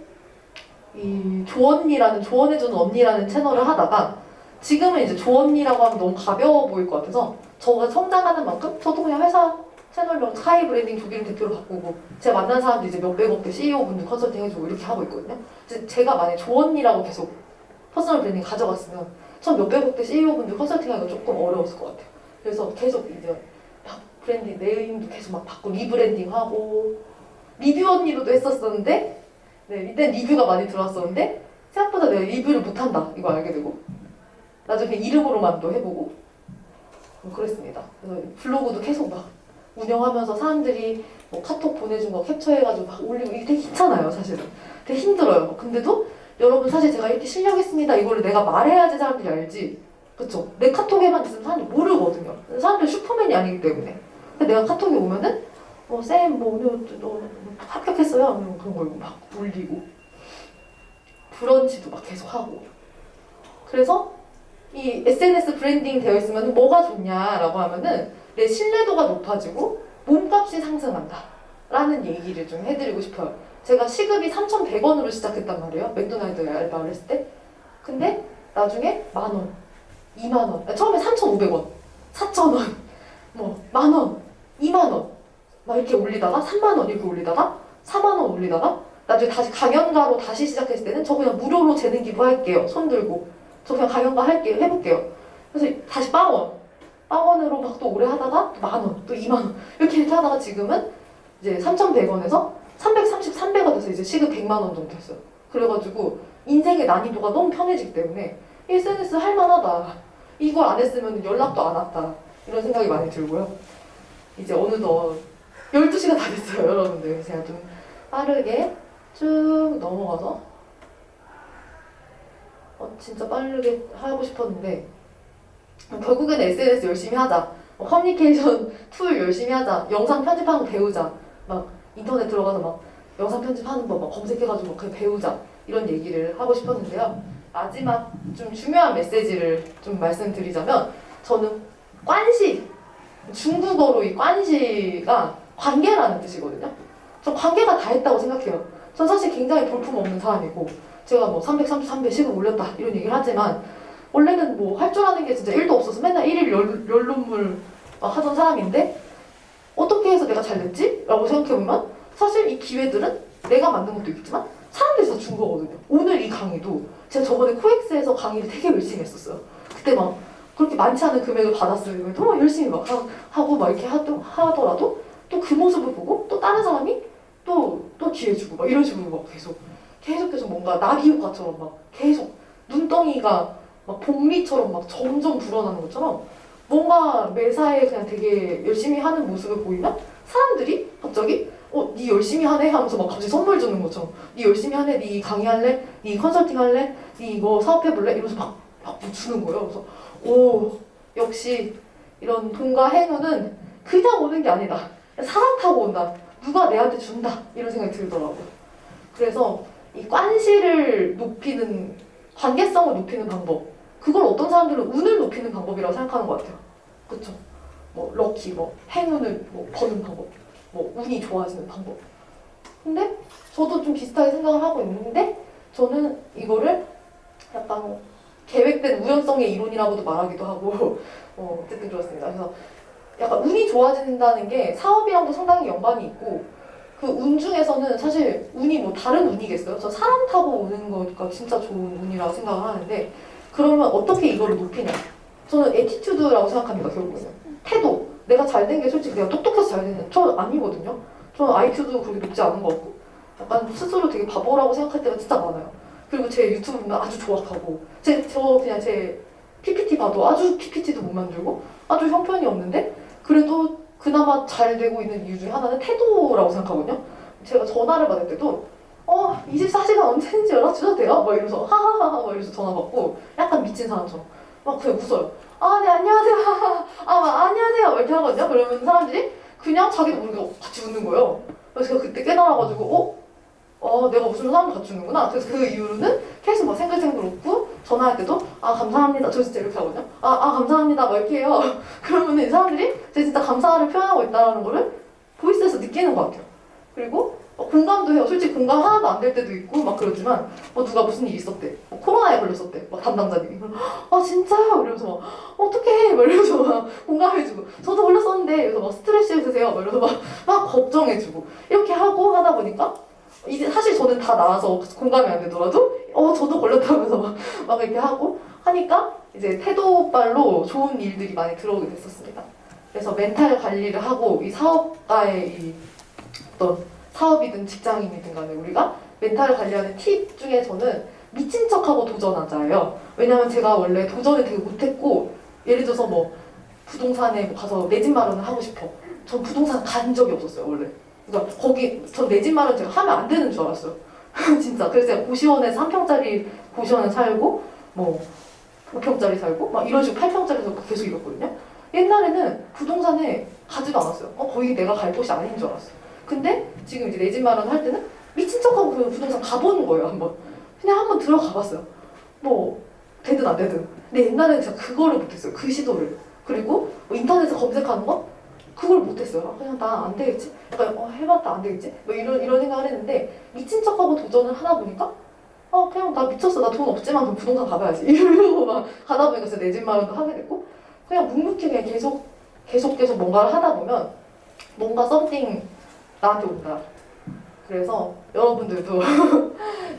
이 조언해주는 언니라는 채널을 하다가 지금은 이제 조언니라고 하면 너무 가벼워 보일 것 같아서 저가 성장하는 만큼 저도 그냥 회사 채널명 스카이 브랜딩 조기름 대표로 바꾸고 제가 만난 사람도 이제 몇백억대 CEO분들 컨설팅 해주고 이렇게 하고 있거든요. 제가 만약에 조언니라고 계속 퍼스널 브랜딩 가져갔으면 전 몇백억대 CEO분들 컨설팅하기가 조금 어려웠을 것 같아요. 그래서 계속 이제 막 브랜딩 네임도 계속 막 바꾸고 리브랜딩하고 리뷰 언니로도 했었었는데 네, 이때 리뷰가 많이 들어왔었는데 생각보다 내가 리뷰를 못한다 이거 알게 되고 나중에 이름으로만 또 해보고 그랬습니다. 그래서 블로그도 계속 막 운영하면서 사람들이 뭐 카톡 보내준 거 캡처해가지고 막 올리고 이게 되게 귀찮아요 사실은. 되게 힘들어요. 근데도 여러분 사실 제가 이렇게 실력있습니다 이거를 내가 말해야지 사람들이 알지 그쵸? 내 카톡에만 있으면 사람들이 모르거든요. 사람들이 슈퍼맨이 아니기 때문에. 근데 내가 카톡에 오면은 쌤 오늘 너 합격했어요? 그런 걸 막 올리고 브런치도 막 계속 하고 그래서 이 SNS 브랜딩 되어 있으면 뭐가 좋냐라고 하면은 내 신뢰도가 높아지고 몸값이 상승한다 라는 얘기를 좀 해드리고 싶어요. 제가 시급이 3,100원으로 시작했단 말이에요. 맥도날드 알바를 했을 때. 근데 나중에 만원, 2만원, 처음에 3,500원, 4,000원, 뭐 만원, 2만원 막 이렇게 올리다가 3만원 이렇게 올리다가 4만원 올리다가 나중에 다시 강연가로 다시 시작했을 때는 저 그냥 무료로 재능 기부할게요. 손 들고 저 그냥 강연가 할게요. 해볼게요. 그래서 다시 빵원 빵원으로 막 또 오래 하다가 또 10,000원, 또 20,000원 이렇게 하다가 지금은 이제 3,100원에서 333배가 돼서 이제 시급 100만 원 정도 됐어요. 그래가지고 인생의 난이도가 너무 편해지기 때문에 SNS 할만하다. 이걸 안 했으면 연락도 안 왔다. 이런 생각이 많이 들고요. 이제 어느덧 12시가 다 됐어요, 여러분들. 제가 좀 빠르게 쭉 넘어가서 진짜 빠르게 하고 싶었는데 결국에는 SNS 열심히 하자, 커뮤니케이션 툴 열심히 하자, 영상 편집하는 거 배우자, 막 인터넷 들어가서 막 영상 편집하는 거 막 검색해가지고 그냥 배우자, 이런 얘기를 하고 싶었는데요. 마지막 좀 중요한 메시지를 좀 말씀드리자면, 저는 관시, 중국어로 이 관시가 관계라는 뜻이거든요. 전 관계가 다 했다고 생각해요. 전 사실 굉장히 볼품없는 사람이고, 제가 뭐 333배 시급 올렸다 이런 얘기를 하지만 원래는 뭐 할 줄 아는 게 진짜 1도 없어서 맨날 1일 연론물 하던 사람인데, 어떻게 해서 내가 잘 됐지? 라고 생각해보면 사실 이 기회들은 내가 만든 것도 있겠지만 사람들이 다 준 거거든요. 오늘 이 강의도 제가 저번에 코엑스에서 강의를 되게 열심히 했었어요. 그때 막 그렇게 많지 않은 금액을 받았으면 또 열심히 막 하고 막 이렇게 하더라도 또 그 모습을 보고 또 다른 사람이 또 기회 주고 막 이런 식으로 막 계속 뭔가 나비 효과처럼 막 계속 눈덩이가 막 복리처럼 막 점점 불어나는 것처럼 뭔가 매사에 그냥 되게 열심히 하는 모습을 보이면 사람들이 갑자기 니 열심히 하네 하면서 막 갑자기 선물 주는 것처럼, 니 열심히 하네, 니 강의할래, 니 컨설팅 할래, 니 이거 사업해볼래, 이러면서 막 주는 거예요. 그래서 오, 역시 이런 돈과 행운은 그냥 오는 게 아니다, 사람 타고 온다, 누가 내한테 준다, 이런 생각이 들더라고요. 그래서 이 관시를 높이는, 관계성을 높이는 방법, 그걸 어떤 사람들은 운을 높이는 방법이라고 생각하는 것 같아요. 그쵸? 뭐 럭키, 뭐 행운을 뭐 버는 방법, 뭐 운이 좋아지는 방법. 근데 저도 좀 비슷하게 생각을 하고 있는데, 저는 이거를 약간 계획된 우연성의 이론이라고도 말하기도 하고 어쨌든 그렇습니다. 그래서 약간 운이 좋아진다는 게 사업이랑도 상당히 연관이 있고, 그 운 중에서는 사실 운이 뭐 다른 운이겠어요? 저 사람 타고 오는 거가 진짜 좋은 운이라고 생각을 하는데, 그러면 어떻게 이거를 높이냐? 저는 애티튜드라고 생각합니다. 결국에는 태도. 내가 잘 된 게 솔직히 내가 똑똑해서 잘 되는, 저 아니거든요. 저는 IQ도 그렇게 높지 않은 것 같고 약간 스스로 되게 바보라고 생각할 때가 진짜 많아요. 그리고 제 유튜브 보면 아주 조악하고, 그냥 제 PPT 봐도 아주 PPT도 못 만들고 아주 형편이 없는데 그래도 그나마 잘 되고 있는 이유 중에 하나는 태도라고 생각하거든요. 제가 전화를 받을 때도 24시간 언제든지 연락 주셔도 돼요? 막 이러면서 하하하하 막 이러면서 전화 받고 약간 미친 사람처럼 막 그냥 웃어요. 네, 안녕하세요. 안녕하세요. 이렇게 하거든요. 그러면 사람들이 그냥 자기도 모르게 같이 웃는 거예요. 그래서 제가 그때 깨달아가지고 내가 웃으면 사람도 같이 웃는구나. 그래서 그 이후로는 계속 막 생글생글 웃고, 전화할 때도 감사합니다. 저 진짜 이렇게 하거든요. 감사합니다. 막 이렇게 해요. 그러면 이 사람들이 제가 진짜 감사를 표현하고 있다는 거를 보이스에서 느끼는 것 같아요. 그리고 공감도 해요. 솔직히 공감 하나도 안 될 때도 있고 막 그러지만, 누가 무슨 일이 있었대, 코로나에 걸렸었대, 막 담당자님이 진짜요? 이러면서 막 어떡해, 막 이러면서 막 공감해주고, 저도 걸렸었는데, 그래서 막 스트레스 해주세요, 막 이러면서 막 걱정해주고, 이렇게 하다 보니까 이제 사실 저는 다 나와서 공감이 안 되더라도 저도 걸렸다면서 막 이렇게 하고 하니까 이제 태도발로 좋은 일들이 많이 들어오게 됐었습니다. 그래서 멘탈 관리를 하고, 이 사업가의 이 어떤 사업이든 직장인이든 간에 우리가 멘탈을 관리하는 팁 중에 저는 미친 척하고 도전하자예요. 왜냐면 제가 원래 도전을 되게 못했고, 예를 들어서 뭐 부동산에 가서 내 집 마련을 하고 싶어. 전 부동산 간 적이 없었어요, 원래. 그러니까 전 내 집 마련 제가 하면 안 되는 줄 알았어요. 진짜. 그래서 제가 고시원에서 3평짜리 고시원에 살고, 뭐 5평짜리 살고 막 이런 식으로 8평짜리 살고 계속 이랬거든요. 옛날에는 부동산에 가지도 않았어요. 거의 내가 갈 곳이 아닌 줄 알았어요. 근데 지금 이제 내 집 마련 할 때는 미친 척하고 그냥 부동산 가보는 거예요. 그냥 한번 들어가 봤어요. 뭐 되든 안 되든. 근데 옛날에는 제가 그거를 못했어요. 그 시도를. 그리고 뭐 인터넷에 검색하는 거? 그걸 못했어요. 그냥 나 안 되겠지? 약간 해봤다 안 되겠지? 뭐 이런 생각을 했는데, 미친 척하고 도전을 하다 보니까 그냥 나 미쳤어, 나 돈 없지만 그럼 부동산 가봐야지 이러고 막 가다 보니까 진짜 내 집 마련도 하게 됐고, 그냥 묵묵히 그냥 계속 뭔가를 하다 보면 뭔가 썸띵 나한테 온다. 그래서 여러분들도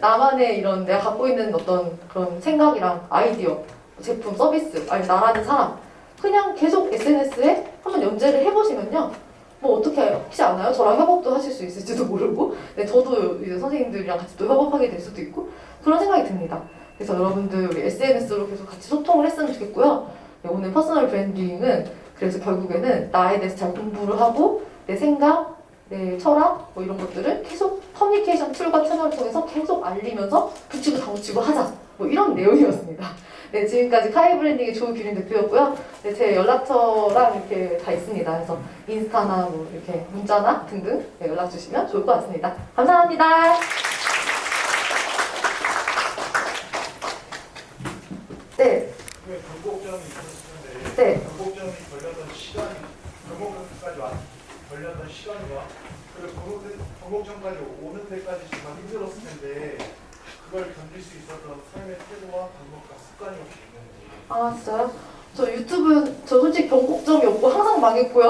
나만의 이런 내가 갖고 있는 어떤 그런 생각이랑 아이디어, 제품, 서비스, 아니 나라는 사람, 그냥 계속 SNS에 한번 연재를 해보시면요. 뭐 어떻게 혹시 아나요? 저랑 협업도 하실 수 있을지도 모르고 네, 저도 이제 선생님들이랑 같이 또 협업하게 될 수도 있고 그런 생각이 듭니다. 그래서 여러분들 우리 SNS로 계속 같이 소통을 했으면 좋겠고요. 네, 오늘 퍼스널 브랜딩은 그래서 결국에는 나에 대해서 잘 공부를 하고 내 생각, 내 철학 뭐 이런 것들을 계속 커뮤니케이션 툴과 채널을 통해서 계속 알리면서 붙이고 다붙이고 하자 뭐 이런 내용이었습니다. 네, 지금까지 카이 브랜딩의 조규린 대표였고요. 네, 제 연락처랑 이렇게 다 있습니다. 그래서 인스타나 뭐 이렇게 문자나 등등 네, 연락 주시면 좋을 것 같습니다. 감사합니다. 네. 변곡점이 있었을 텐데 네. 변곡점이 걸렸던 시간이 변곡점까지 걸렸던 시간과 그리고 변곡점까지 오는 데까지 정말 힘들었을 텐데 그걸 견딜 수 있었던 삶의 태도와 방법과 습관이 혹시 있는지. 아 진짜요? 저 유튜브 저 솔직히 변곡점이 없고 항상 망했고요.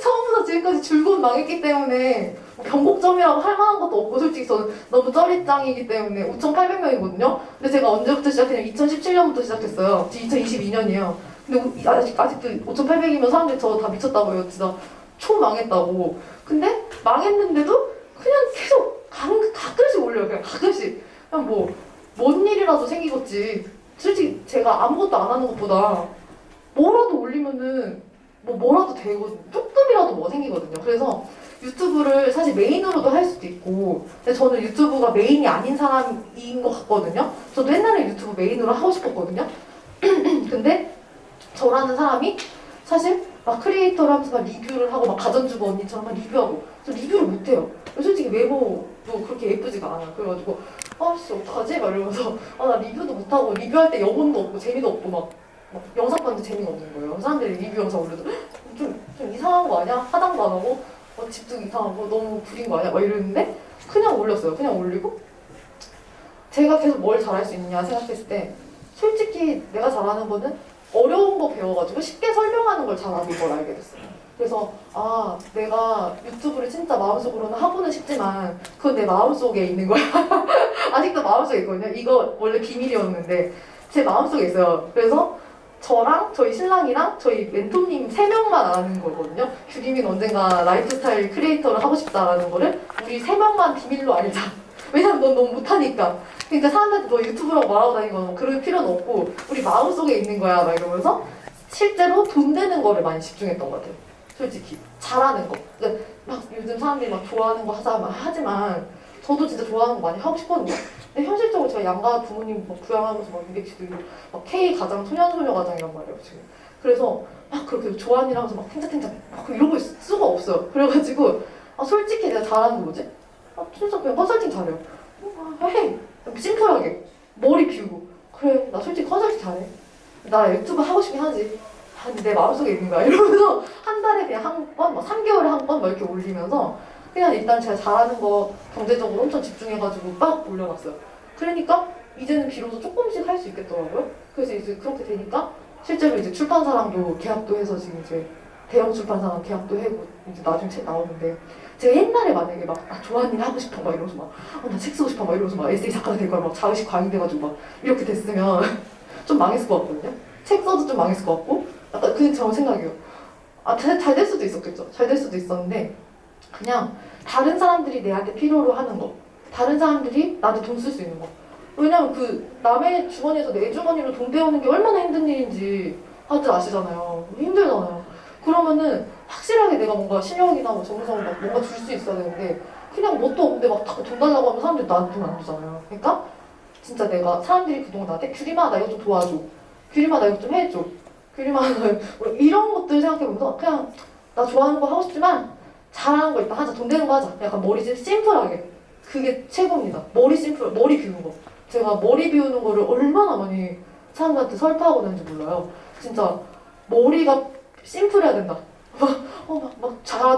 처음부터 지금까지 줄곧 망했기 때문에 변곡점이라고 할 만한 것도 없고 솔직히 저는 너무 쩌리짱이기 때문에 5,800명이거든요. 근데 제가 언제부터 시작했냐면 2017년부터 시작했어요. 지금 2022년이에요. 근데 아직도 5,800이면 사람들이 저 다 미쳤다고요. 진짜 초망했다고. 근데 망했는데도 그냥 계속 가끔씩 올려요. 그냥 가끔씩. 그냥 뭔 일이라도 생기겠지. 솔직히 제가 아무것도 안 하는 것보다 뭐라도 올리면은 뭐라도 되거든요. 조금이라도 뭐가 생기거든요. 그래서 유튜브를 사실 메인으로도 할 수도 있고 근데 저는 유튜브가 메인이 아닌 사람인 것 같거든요. 저도 옛날에 유튜브 메인으로 하고 싶었거든요. 근데 저라는 사람이 사실 막 크리에이터를 하면서 막 리뷰를 하고 막 가전주부 언니처럼 막 리뷰하고 저 리뷰를 못해요. 솔직히 외모도 그렇게 예쁘지가 않아요. 그래가지고 아씨 어떡하지? 막 이러면서 나 리뷰도 못하고 리뷰할 때 영혼도 없고 재미도 없고 막 영상 봤는데 재미가 없는 거예요. 사람들이 리뷰 영상 올려도 좀 이상한 거 아니야? 화장도 안 하고 집도 이상하고 너무 구린 거 아니야? 막 이러는데 그냥 올렸어요. 그냥 올리고 제가 계속 뭘 잘할 수 있냐 생각했을 때 솔직히 내가 잘하는 거는 어려운 거 배워가지고 쉽게 설명하는 걸 잘하는 걸 알게 됐어요. 그래서 내가 유튜브를 진짜 마음속으로는 하고는 싶지만 그건 내 마음속에 있는 거야. 아직도 마음속에 있거든요. 이거 원래 비밀이었는데 제 마음속에 있어요. 그래서 저랑 저희 신랑이랑 저희 멘토님 3명만 아는 거거든요. 규림이는 언젠가 라이프스타일 크리에이터를 하고 싶다라는 거를 우리 3명만 비밀로 알자. 왜냐면 넌 너무 못하니까. 그러니까 사람들한테 너 유튜브라고 말하고 다니고 그럴 필요는 없고 우리 마음속에 있는 거야 막 이러면서 실제로 돈 되는 거를 많이 집중했던 것 같아요. 솔직히 잘하는 거. 그러니까 막 요즘 사람들이 막 좋아하는 거 하지만 저도 진짜 좋아하는 거 많이 하고 싶거든요. 근데 현실적으로 제가 양가 부모님 막 부양하면서 막 유백시도 이고 막 K 가장 소년소녀 가장이란 말이에요 지금. 그래서 막 그렇게 좋아하는 일 하면서 막 탱자탱자 막 이러고 있을 수가 없어요. 그래가지고 솔직히 내가 잘하는 게 뭐지? 진짜 그냥 컨설팅 잘해요. 해. 심플하게 머리 비우고 그래 나 솔직히 컨설팅 잘해. 나 유튜브 하고 싶긴 하지. 근데 내 마음속에 있는 거야. 이러면서 한 달에 그냥 한 번, 막 3개월에 한 번 막 이렇게 올리면서 그냥 일단 제가 잘하는 거 경제적으로 엄청 집중해가지고 막 올려놨어요. 그러니까 이제는 비로소 조금씩 할 수 있겠더라고요. 그래서 이제 그렇게 되니까 실제로 이제 출판사랑도 계약도 해서 지금 이제 대형 출판사랑 계약도 하고 이제 나중에 책 나오는데 제가 옛날에 만약에 막 좋아하는 일 하고 싶어 막 이러면서 막 나 책 쓰고 싶어 막 이러면서 막 에세이 작가가 될 거야 막 자의식 과잉돼가지고 막 이렇게 됐으면 좀 망했을 것 같거든요. 책 써도 좀 망했을 것 같고 약간 그게 저 생각이에요. 잘 될 수도 있었겠죠. 잘 될 수도 있었는데 그냥 다른 사람들이 내한테 필요로 하는 거 다른 사람들이 나한테 돈 쓸 수 있는 거 왜냐면 그 남의 주머니에서 내 주머니로 돈 떼오는 게 얼마나 힘든 일인지 다들 아시잖아요. 힘들잖아요. 그러면은 확실하게 내가 뭔가 실력이나 뭐 전문성을 막 뭔가 줄 수 있어야 되는데 그냥 뭣도 없는데 막 돈 달라고 하면 사람들이 나한테 돈 안 주잖아요. 그러니까 진짜 내가 사람들이 그동안 나한테 규림아 나 이거 좀 도와줘. 규림아 나 이거 좀 해줘. 규림아 나 이런 것들 생각해보면서 그냥 나 좋아하는 거 하고 싶지만 잘하는 거 일단 하자. 돈 되는 거 하자. 약간 머리 심플하게. 그게 최고입니다. 머리 비우는 거. 제가 머리 비우는 거를 얼마나 많이 사람들한테 설파하고 다는지 몰라요. 진짜 머리가 심플해야 된다.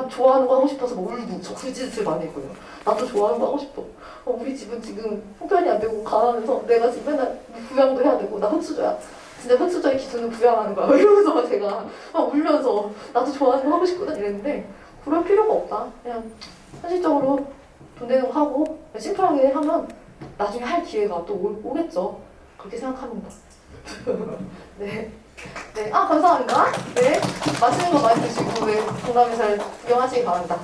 좋아하는 거 하고 싶어서 막 울고 저 그 짓을 많이 했거든요. 나도 좋아하는 거 하고 싶어. 우리 집은 지금 형편이 안 되고 가난해서 내가 지금 맨날 부양도 해야 되고 나 흑수저야. 진짜 흑수저의 기준은 부양하는 거야. 이러면서 막 제가 막 울면서 나도 좋아하는 거 하고 싶거든 이랬는데 그럴 필요가 없다. 그냥 현실적으로 돈 되는 거 하고 심플하게 하면 나중에 할 기회가 또 오겠죠. 그렇게 생각합니다. 네. 감사합니다. 네, 맛있는 거 많이 드시고 네, 건강히 잘 구경하시기 바랍니다.